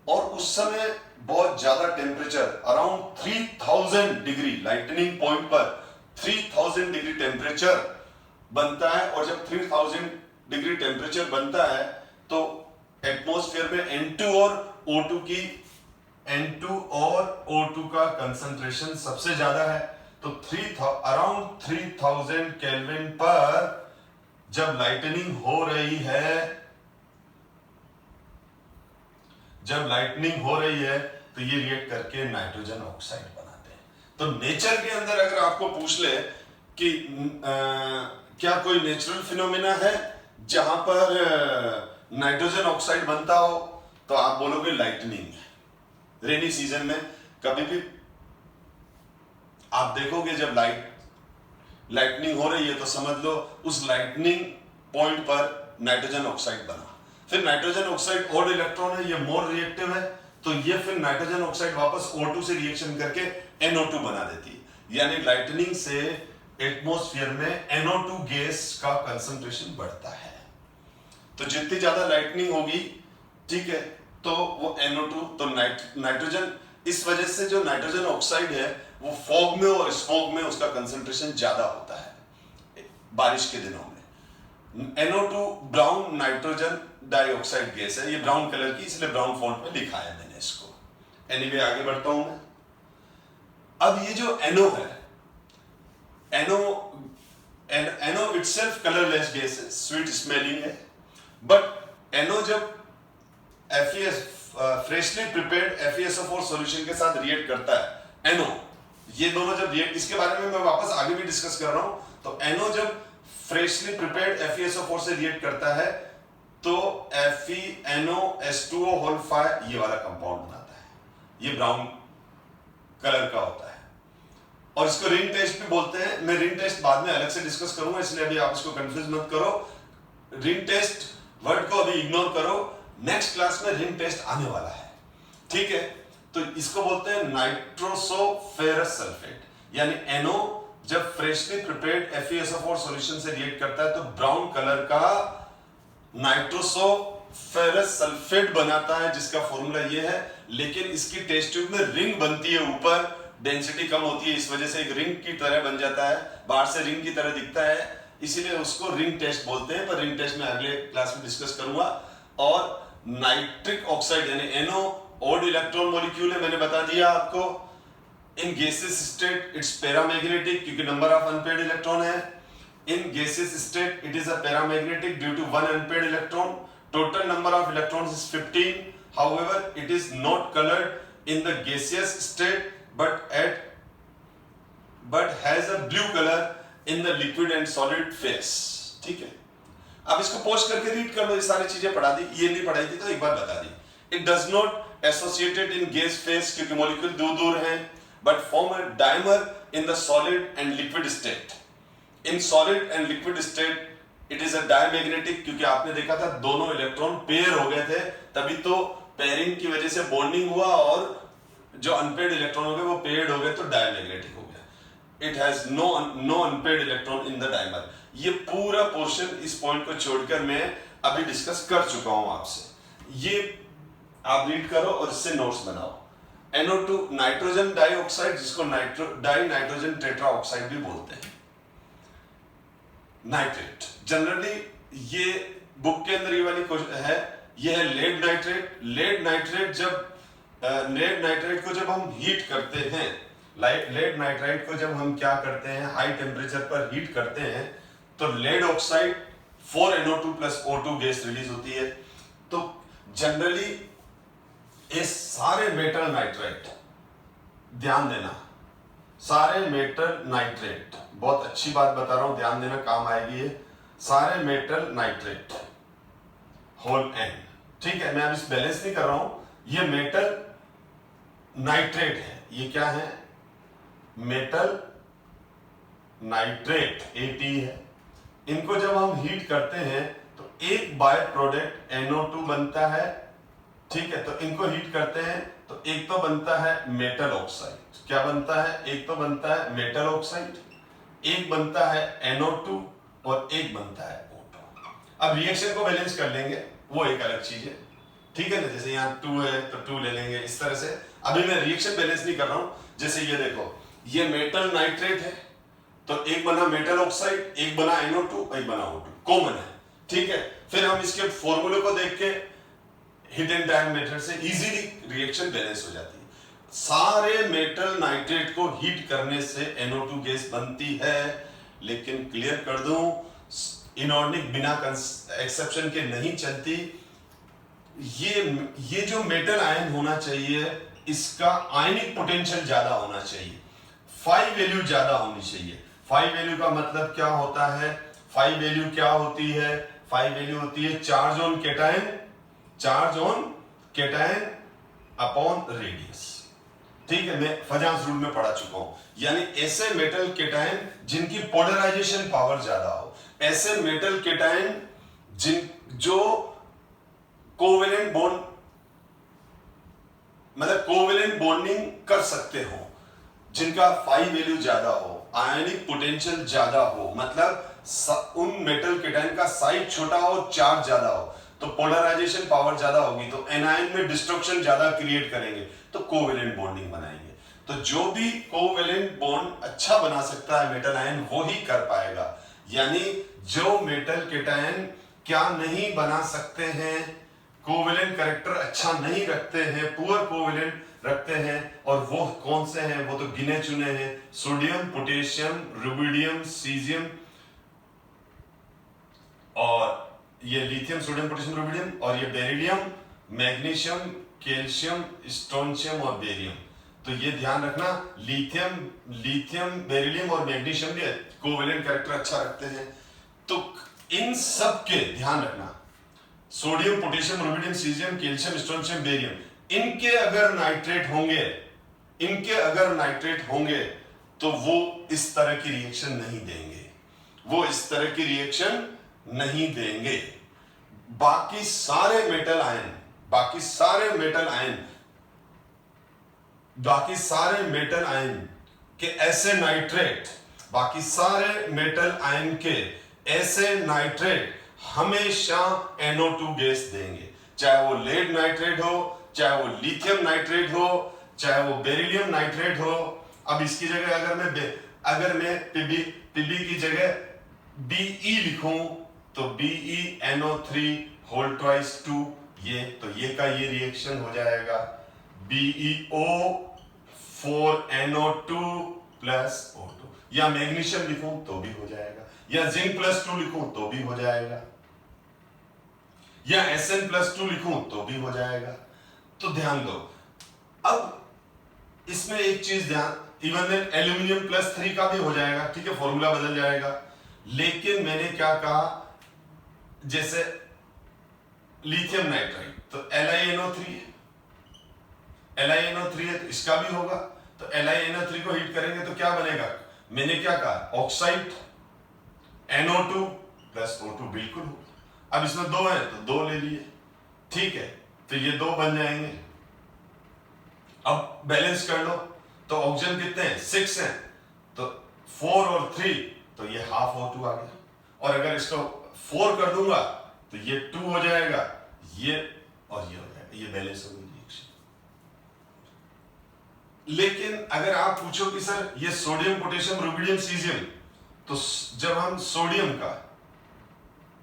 और उस समय बहुत ज्यादा temperature, around 3000 degree, lightning point पर 3000 डिग्री टेम्परेचर बनता है, और जब 3000 डिग्री टेम्परेचर बनता है तो एटमॉस्फेयर में N2 और O2 का कंसंट्रेशन सबसे ज्यादा है, तो अराउंड 3000 केल्विन पर जब लाइटनिंग हो रही है तो ये रिएक्ट करके नाइट्रोजन ऑक्साइड बनाते हैं। तो नेचर के अंदर अगर आपको पूछ ले कि क्या कोई नेचुरल फिनोमेना है जहां पर नाइट्रोजन ऑक्साइड बनता हो, तो आप बोलोगे लाइटनिंग है। रेनी सीजन में कभी भी आप देखोगे जब लाइटनिंग हो रही है तो समझ लो उस लाइटनिंग पॉइंट पर नाइट्रोजन ऑक्साइड बना। फिर नाइट्रोजन ऑक्साइड ऑड इलेक्ट्रॉन है, ये मोर रिएक्टिव है, तो ये फिर नाइट्रोजन ऑक्साइड वापस O2 से रिएक्शन करके NO2 बना देती है, यानी लाइटनिंग से एटमॉस्फेयर में NO2 गैस का कंसंट्रेशन बढ़ता है। तो जितनी ज्यादा लाइटनिंग होगी, ठीक है, तो वो NO2, तो नाइट्रोजन, इस वजह से जो नाइट्रोजन ऑक्साइड है वो फॉग में और स्मॉग में उसका कंसंट्रेशन ज्यादा होता है बारिश के दिनों में। NO2 brown nitrogen dioxide gas है, ये ब्राउन कलर की, इसलिए ब्राउन फॉन्ट में लिखा है मैंने इसको। एनीवे आगे बढ़ता हूं मैं। अब ये जो NO है, NO इटसेल्फ कलरलेस गैस है, स्वीट स्मेलिंग है, बट NO जब फ्रेशली प्रिपेयर्ड FeSO4 सॉल्यूशन के साथ रिएक्ट करता है, NO, ये दोनों जब रिएक्ट, इसके बारे में मैं वापस आगे भी डिस्कस कर रहा हूं, तो NO जब फ्रेशली प्रिपेयर्ड FeSO4 से रिएक्ट करता है तो FeNO H2O, ये वाला कंपाउंड बनाता है, ये ब्राउन कलर का होता है, और इसको रिंग टेस्ट भी बोलते हैं। मैं रिंग टेस्ट बाद में अलग से डिस्कस करूंगा, इसलिए अभी आप इसको कंफ्यूज मत करो। रिंग टेस्ट वर्ड को अभी इग्नोर करो, नेक्स्ट क्लास में रिंग टेस्ट आने वाला है। ठीक है, तो इसको बोलते हैं नाइट्रोसोफेरस सल्फेट, यानी NO जब फ्रेशली प्रिपेयर्ड FeSO4 सॉल्यूशन से रिएक्ट करता है तो ब्राउन कलर का नाइट्रोसोफेरस सल्फेट बनाता है जिसका फॉर्मूला ये है, लेकिन इसकी टेस्ट ट्यूब में रिंग बनती है, ऊपर डेंसिटी कम होती है, इस वजह से एक रिंग की तरह बन जाता है, बाहर से रिंग की तरह दिखता है, इसीलिए उसको रिंग टेस्ट बोलते हैं। पर रिंग टेस्ट में अगले क्लास में डिस्कस करूंगा। और नाइट्रिक ऑक्साइड यानी NO ओड इलेक्ट्रॉन मॉलिक्यूल है, मैंने बता दिया आपको। In gaseous state it's paramagnetic क्योंकि नंबर ऑफ अनपेयर्ड इलेक्ट्रॉन है। In gaseous state it is a paramagnetic due to one unpaired electron. Total number of electrons is 15। However, it is not colored in the gaseous state but has a blue color in the liquid and solid phase। ठीक है, अब इसको post करके read कर लो, ये सारी चीजें पढ़ा दी, ये नहीं पढ़ाई थी तो एक बार बता दी। It does not associated in gas phase क्योंकि मॉलिक्यूल दूर दूर हैं, but form a dimer in the solid and liquid state. In solid and liquid state it is a diamagnetic क्योंकि आपने देखा था दोनों इलेक्ट्रॉन पेयर हो गए थे, तभी तो पेयरिंग की वजह से बॉन्डिंग हुआ और जो अनपेयर्ड इलेक्ट्रॉन हो गए वो पेयर्ड हो गए तो डायमैग्नेटिक हो गया। It has no unpaired electron in the dimer. ये पूरा पोर्शन इस पॉइंट को छोड़कर मैं अभी डिस्कस कर चुका हूं आपसे, ये आप रीड करो और इससे नोट्स बनाओ। NO2 नाइट्रोजन डाइऑक्साइड, जिसको डाई नाइट्रोजन टेट्रा ऑक्साइड भी बोलते हैं। नाइट्रेट जनरली ये बुक के अंदर ये वाली क्वेश्चन है, ये है लेड नाइट्रेट। लेड नाइट्रेट को जब हम हीट करते हैं, लेड नाइट्राइट को जब हम क्या करते हैं, हाई टेम्परेचर पर हीट करते हैं तो lead oxide 4NO2 plus O2 gas release होती है। तो जनरली ये सारे मेटल नाइट्रेट, ध्यान देना, सारे मेटल नाइट्रेट, बहुत अच्छी बात बता रहा हूं, ध्यान देना, काम आएगी ये। सारे मेटल नाइट्रेट होल N, ठीक है, मैं अब इस बैलेंस नहीं कर रहा हूं, ये मेटल नाइट्रेट है, ये क्या है, मेटल नाइट्रेट AT है। इनको जब हम हीट करते हैं तो एक बाय प्रोडक्ट NO2 बनता है, ठीक है, तो इनको हीट करते हैं तो एक तो बनता है मेटल ऑक्साइड, क्या बनता है, एक तो बनता है मेटल ऑक्साइड, एक बनता है NO2 और एक बनता है O2। अब रिएक्शन को बैलेंस कर लेंगे, वो एक अलग चीज है, ठीक है ना, जैसे यहाँ 2 है तो 2 ले लेंगे, इस तरह से। अभी मैं रिएक्शन बैलेंस नहीं कर रहा हूं। जैसे ये देखो, ये मेटल नाइट्रेट है तो एक बना मेटल ऑक्साइड, एक बना NO2, एक बना O2, कॉमन है, ठीक है। फिर हम इसके फॉर्मूले को देख के हीट एंड टाइम मेथड से इजीली रिएक्शन बैलेंस हो जाती है। सारे मेटल नाइट्रेट को हीट करने से NO2 गैस बनती है, लेकिन क्लियर कर दूं, इनऑर्गेनिक बिना एक्सेप्शन के नहीं चलती। ये जो मेटल आयन होना चाहिए, इसका आयनिक पोटेंशियल ज्यादा होना चाहिए, 5 वैल्यू ज्यादा होनी चाहिए। 5 वैल्यू का मतलब क्या होता है, 5 वैल्यू क्या होती है, 5 वैल्यू होती है charge on cation upon radius, ठीक है, मैं फजांस रूल में पढ़ा चुका हूं। यानी ऐसे मेटल कैटायन जिनकी पोलराइजेशन पावर ज्यादा हो, ऐसे मेटल कैटायन जो कोवेलेंट बॉन्ड, मतलब कोवेलेंट बॉन्डिंग कर सकते हो, जिनका 5 वैल्यू ज्यादा हो, आयनिक पोटेंशियल ज्यादा हो, मतलब उन मेटल कैटायन का साइज छोटा हो, चार्ज ज्यादा हो, तो पोलराइजेशन पावर ज्यादा होगी, तो एनायन में डिस्ट्रक्शन ज्यादा क्रिएट करेंगे, तो कोवेलेंट बॉन्डिंग बनाएंगे। तो जो भी कोवेलेंट बॉन्ड अच्छा बना सकता है मेटल आयन, वो ही कर पाएगा। यानी जो मेटल कैटायन क्या नहीं बना सकते हैं, कोवेलेंट कैरेक्टर अच्छा नहीं रखते हैं, पुअर कोवेलेंट रखते हैं, और वो कौन से हैं, वो तो गिने चुने हैं, सोडियम, पोटेशियम, रुबिडियम, सीजियम, और ये लिथियम, सोडियम, पोटेशियम, रुबिडियम, और ये बेरिलियम, मैग्नीशियम, कैल्शियम, स्ट्रोंशियम और बेरियम। तो ये ध्यान रखना, लिथियम, बेरिलियम और मैग्नीशियम भी कोवेलेंट कैरेक्टर अच्छा रखते हैं। तो इन सब के ध्यान रखना, sodium, potassium, rubidium, caesium, calcium, strontium, barium, इनके अगर नाइट्रेट होंगे तो वो इस तरह की रिएक्शन नहीं देंगे, वो इस तरह की रिएक्शन नहीं देंगे। बाकी सारे मेटल आयन के ऐसे नाइट्रेट, हमेशा NO2 गैस देंगे, चाहे वो लेड नाइट्रेट हो, चाहे वो लिथियम नाइट्रेट हो, चाहे वो बेरिलियम नाइट्रेट हो। अब इसकी जगह अगर मैं पीबी की जगह BE लिखूं तो BeNO3 होल ट्वाइस 2, ये तो ये रिएक्शन हो जाएगा BeO 4NO2 प्लस O2, या मैग्नीशियम लिखूं तो भी हो जाएगा, या जिंक प्लस 2 लिखूं तो भी हो जाएगा, या Sn प्लस 2 लिखूं तो भी हो जाएगा। तो ध्यान दो, अब इसमें एक चीज ध्यान, इवन देन एल्यूमिनियम प्लस 3 का भी हो जाएगा, ठीक है, फॉर्मूला बदल जाएगा। लेकिन मैंने क्या कहा, जैसे लिथियम नाइट्राइड तो LiNO3 है, LiNO3 है तो इसका भी होगा। तो LiNO3 को हीट करेंगे तो क्या बनेगा, मैंने क्या कहा, ऑक्साइड NO2 प्लस O2 बिल्कुल होगा। अब इसमें 2 है तो 2 ले लिए, ठीक है, तो ये 2 बन जाएंगे। अब बैलेंस कर लो, तो ऑक्सीजन कितने हैं, 6 हैं, तो 4 और 3 तो ये हाफ O2 आ गया। और अगर इसको 4 कर दूंगा तो ये 2 हो जाएगा, ये और ये हो जाएगा, ये बैलेंस हो गई रिएक्शन। लेकिन अगर आप पूछो कि सर ये सोडियम पोटेशियम रुबिडियम सीजियम, तो जब हम सोडियम का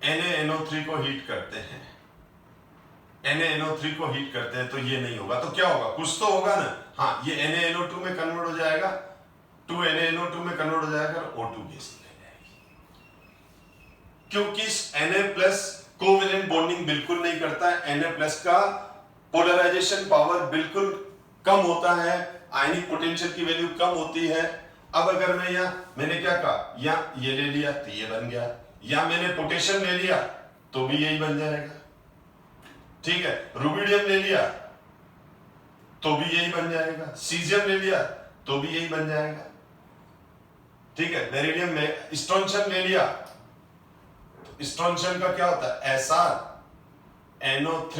NaNO3 को हीट करते हैं, NaNO3 को हीट करते हैं तो ये नहीं होगा, तो क्या होगा, कुछ तो होगा ना। हाँ, ये NaNO2 में कन्वर्ट हो जाएगा, 2NaNO2 में कन्वर्ट हो जाएगा और O2 गैस निकल जाएगी, क्योंकि Na प्लस कोवेलेंट बॉन्डिंग बिल्कुल नहीं करता है। Na प्लस का पोलराइजेशन पावर बिल्कुल कम होता है, आयनिक पोटेंशियल की वैल्यू कम होती है। अब अगर मैं मैंने क्या कहा, या ये ले लिया तो ये बन गया, या मैंने पोटेशियम ले लिया तो भी यही बन जाएगा, ठीक है, रुबिडियम ले लिया तो भी यही बन जाएगा, सीजियम ले लिया तो भी यही बन जाएगा, ठीक है, बेरिलियम में स्ट्रोंशियम ले लिया तो स्ट्रोंशियम का क्या होता है, SrNO3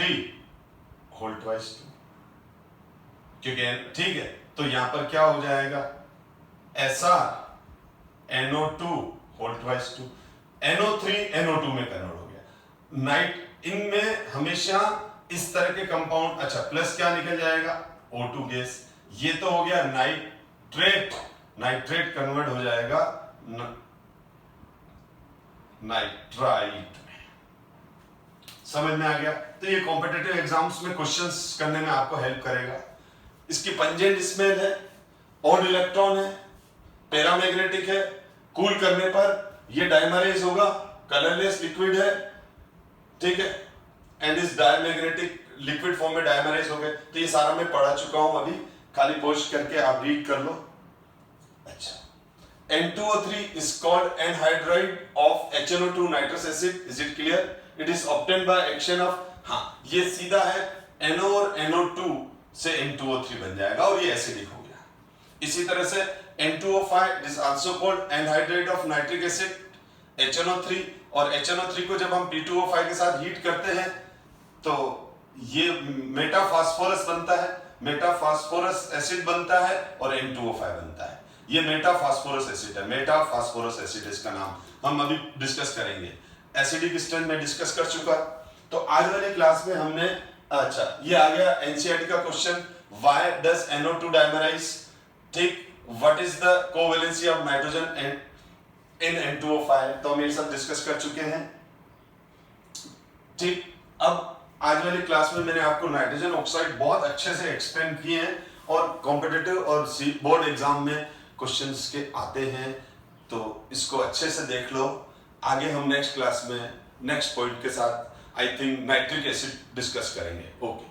होल ट्वाइस 2, क्योंकि ठीक है, तो यहां पर क्या हो जाएगा, SrNO2 whole twice 2, NO3 NO2 में कन्वर्ट हो गया। नाइट इनमें हमेशा इस तरह के कंपाउंड, अच्छा प्लस क्या निकल जाएगा, O2 गैस, ये तो हो गया नाइट्रेट, नाइट्रेट कन्वर्ट हो जाएगा नाइट्राइट में। समझ में आ गया। तो ये कॉम्पिटिटिव एग्जाम्स में क्वेश्चंस करने में आपको हेल्प करेगा। इसकी पंजेंट स्मेल है, ऑड इलेक्ट्रॉन है, पैरामैग्नेटिक है, कूल करने पर ये डायमरेज होगा, कलरलेस लिक्विड है, ठीक है, एंड इस डायमैग्नेटिक लिक्विड फॉर्म में डायमरेज हो गए। तो ये सारा मैं पढ़ा चुका हूं, अभी खाली पोस्ट करके आप रीड कर लो। अच्छा, N2O3 is called anhydride of HNO2 nitrous acid. Is it clear? It is obtained by action of, हाँ ये सीधा है, NO और NO2 से N2O3 बन जाएगा और ये एसिडिक हो गया। इसी तरह से N2O5 it is also called anhydride of nitric acid HNO3, और HNO3 को जब हम P2O5 के साथ हीट करते हैं तो ये मेटाफॉस्फोरस बनता है, मेटाफॉस्फोरस एसिड बनता है और N2O5 बनता है। ये मेटाफॉस्फोरस एसिड है, मेटाफॉस्फोरस एसिड इसका नाम, हम अभी डिस्कस करेंगे। एसिडिक स्ट्रेंथ में डिस्कस कर चुका। तो आज वाली क्लास में हमने, अच्छा ये आ गया एनसीईआरटी का question, why does NO2 dimerise, ठीक, what is the covalency of nitrogen in N2O5, तो हम ये सब डिस्कस कर चुके हैं, ठीक। अब आज वाली क्लास में मैंने आपको नाइट्रोजन ऑक्साइड बहुत अच्छे से एक्सप्लेन किए हैं, और कॉम्पिटिटिव और बोर्ड एग्जाम में क्वेश्चंस के आते हैं, तो इसको अच्छे से देख लो। आगे हम नेक्स्ट क्लास में नेक्स्ट पॉइंट के साथ I think nitric acid discuss करेंगे। ओके।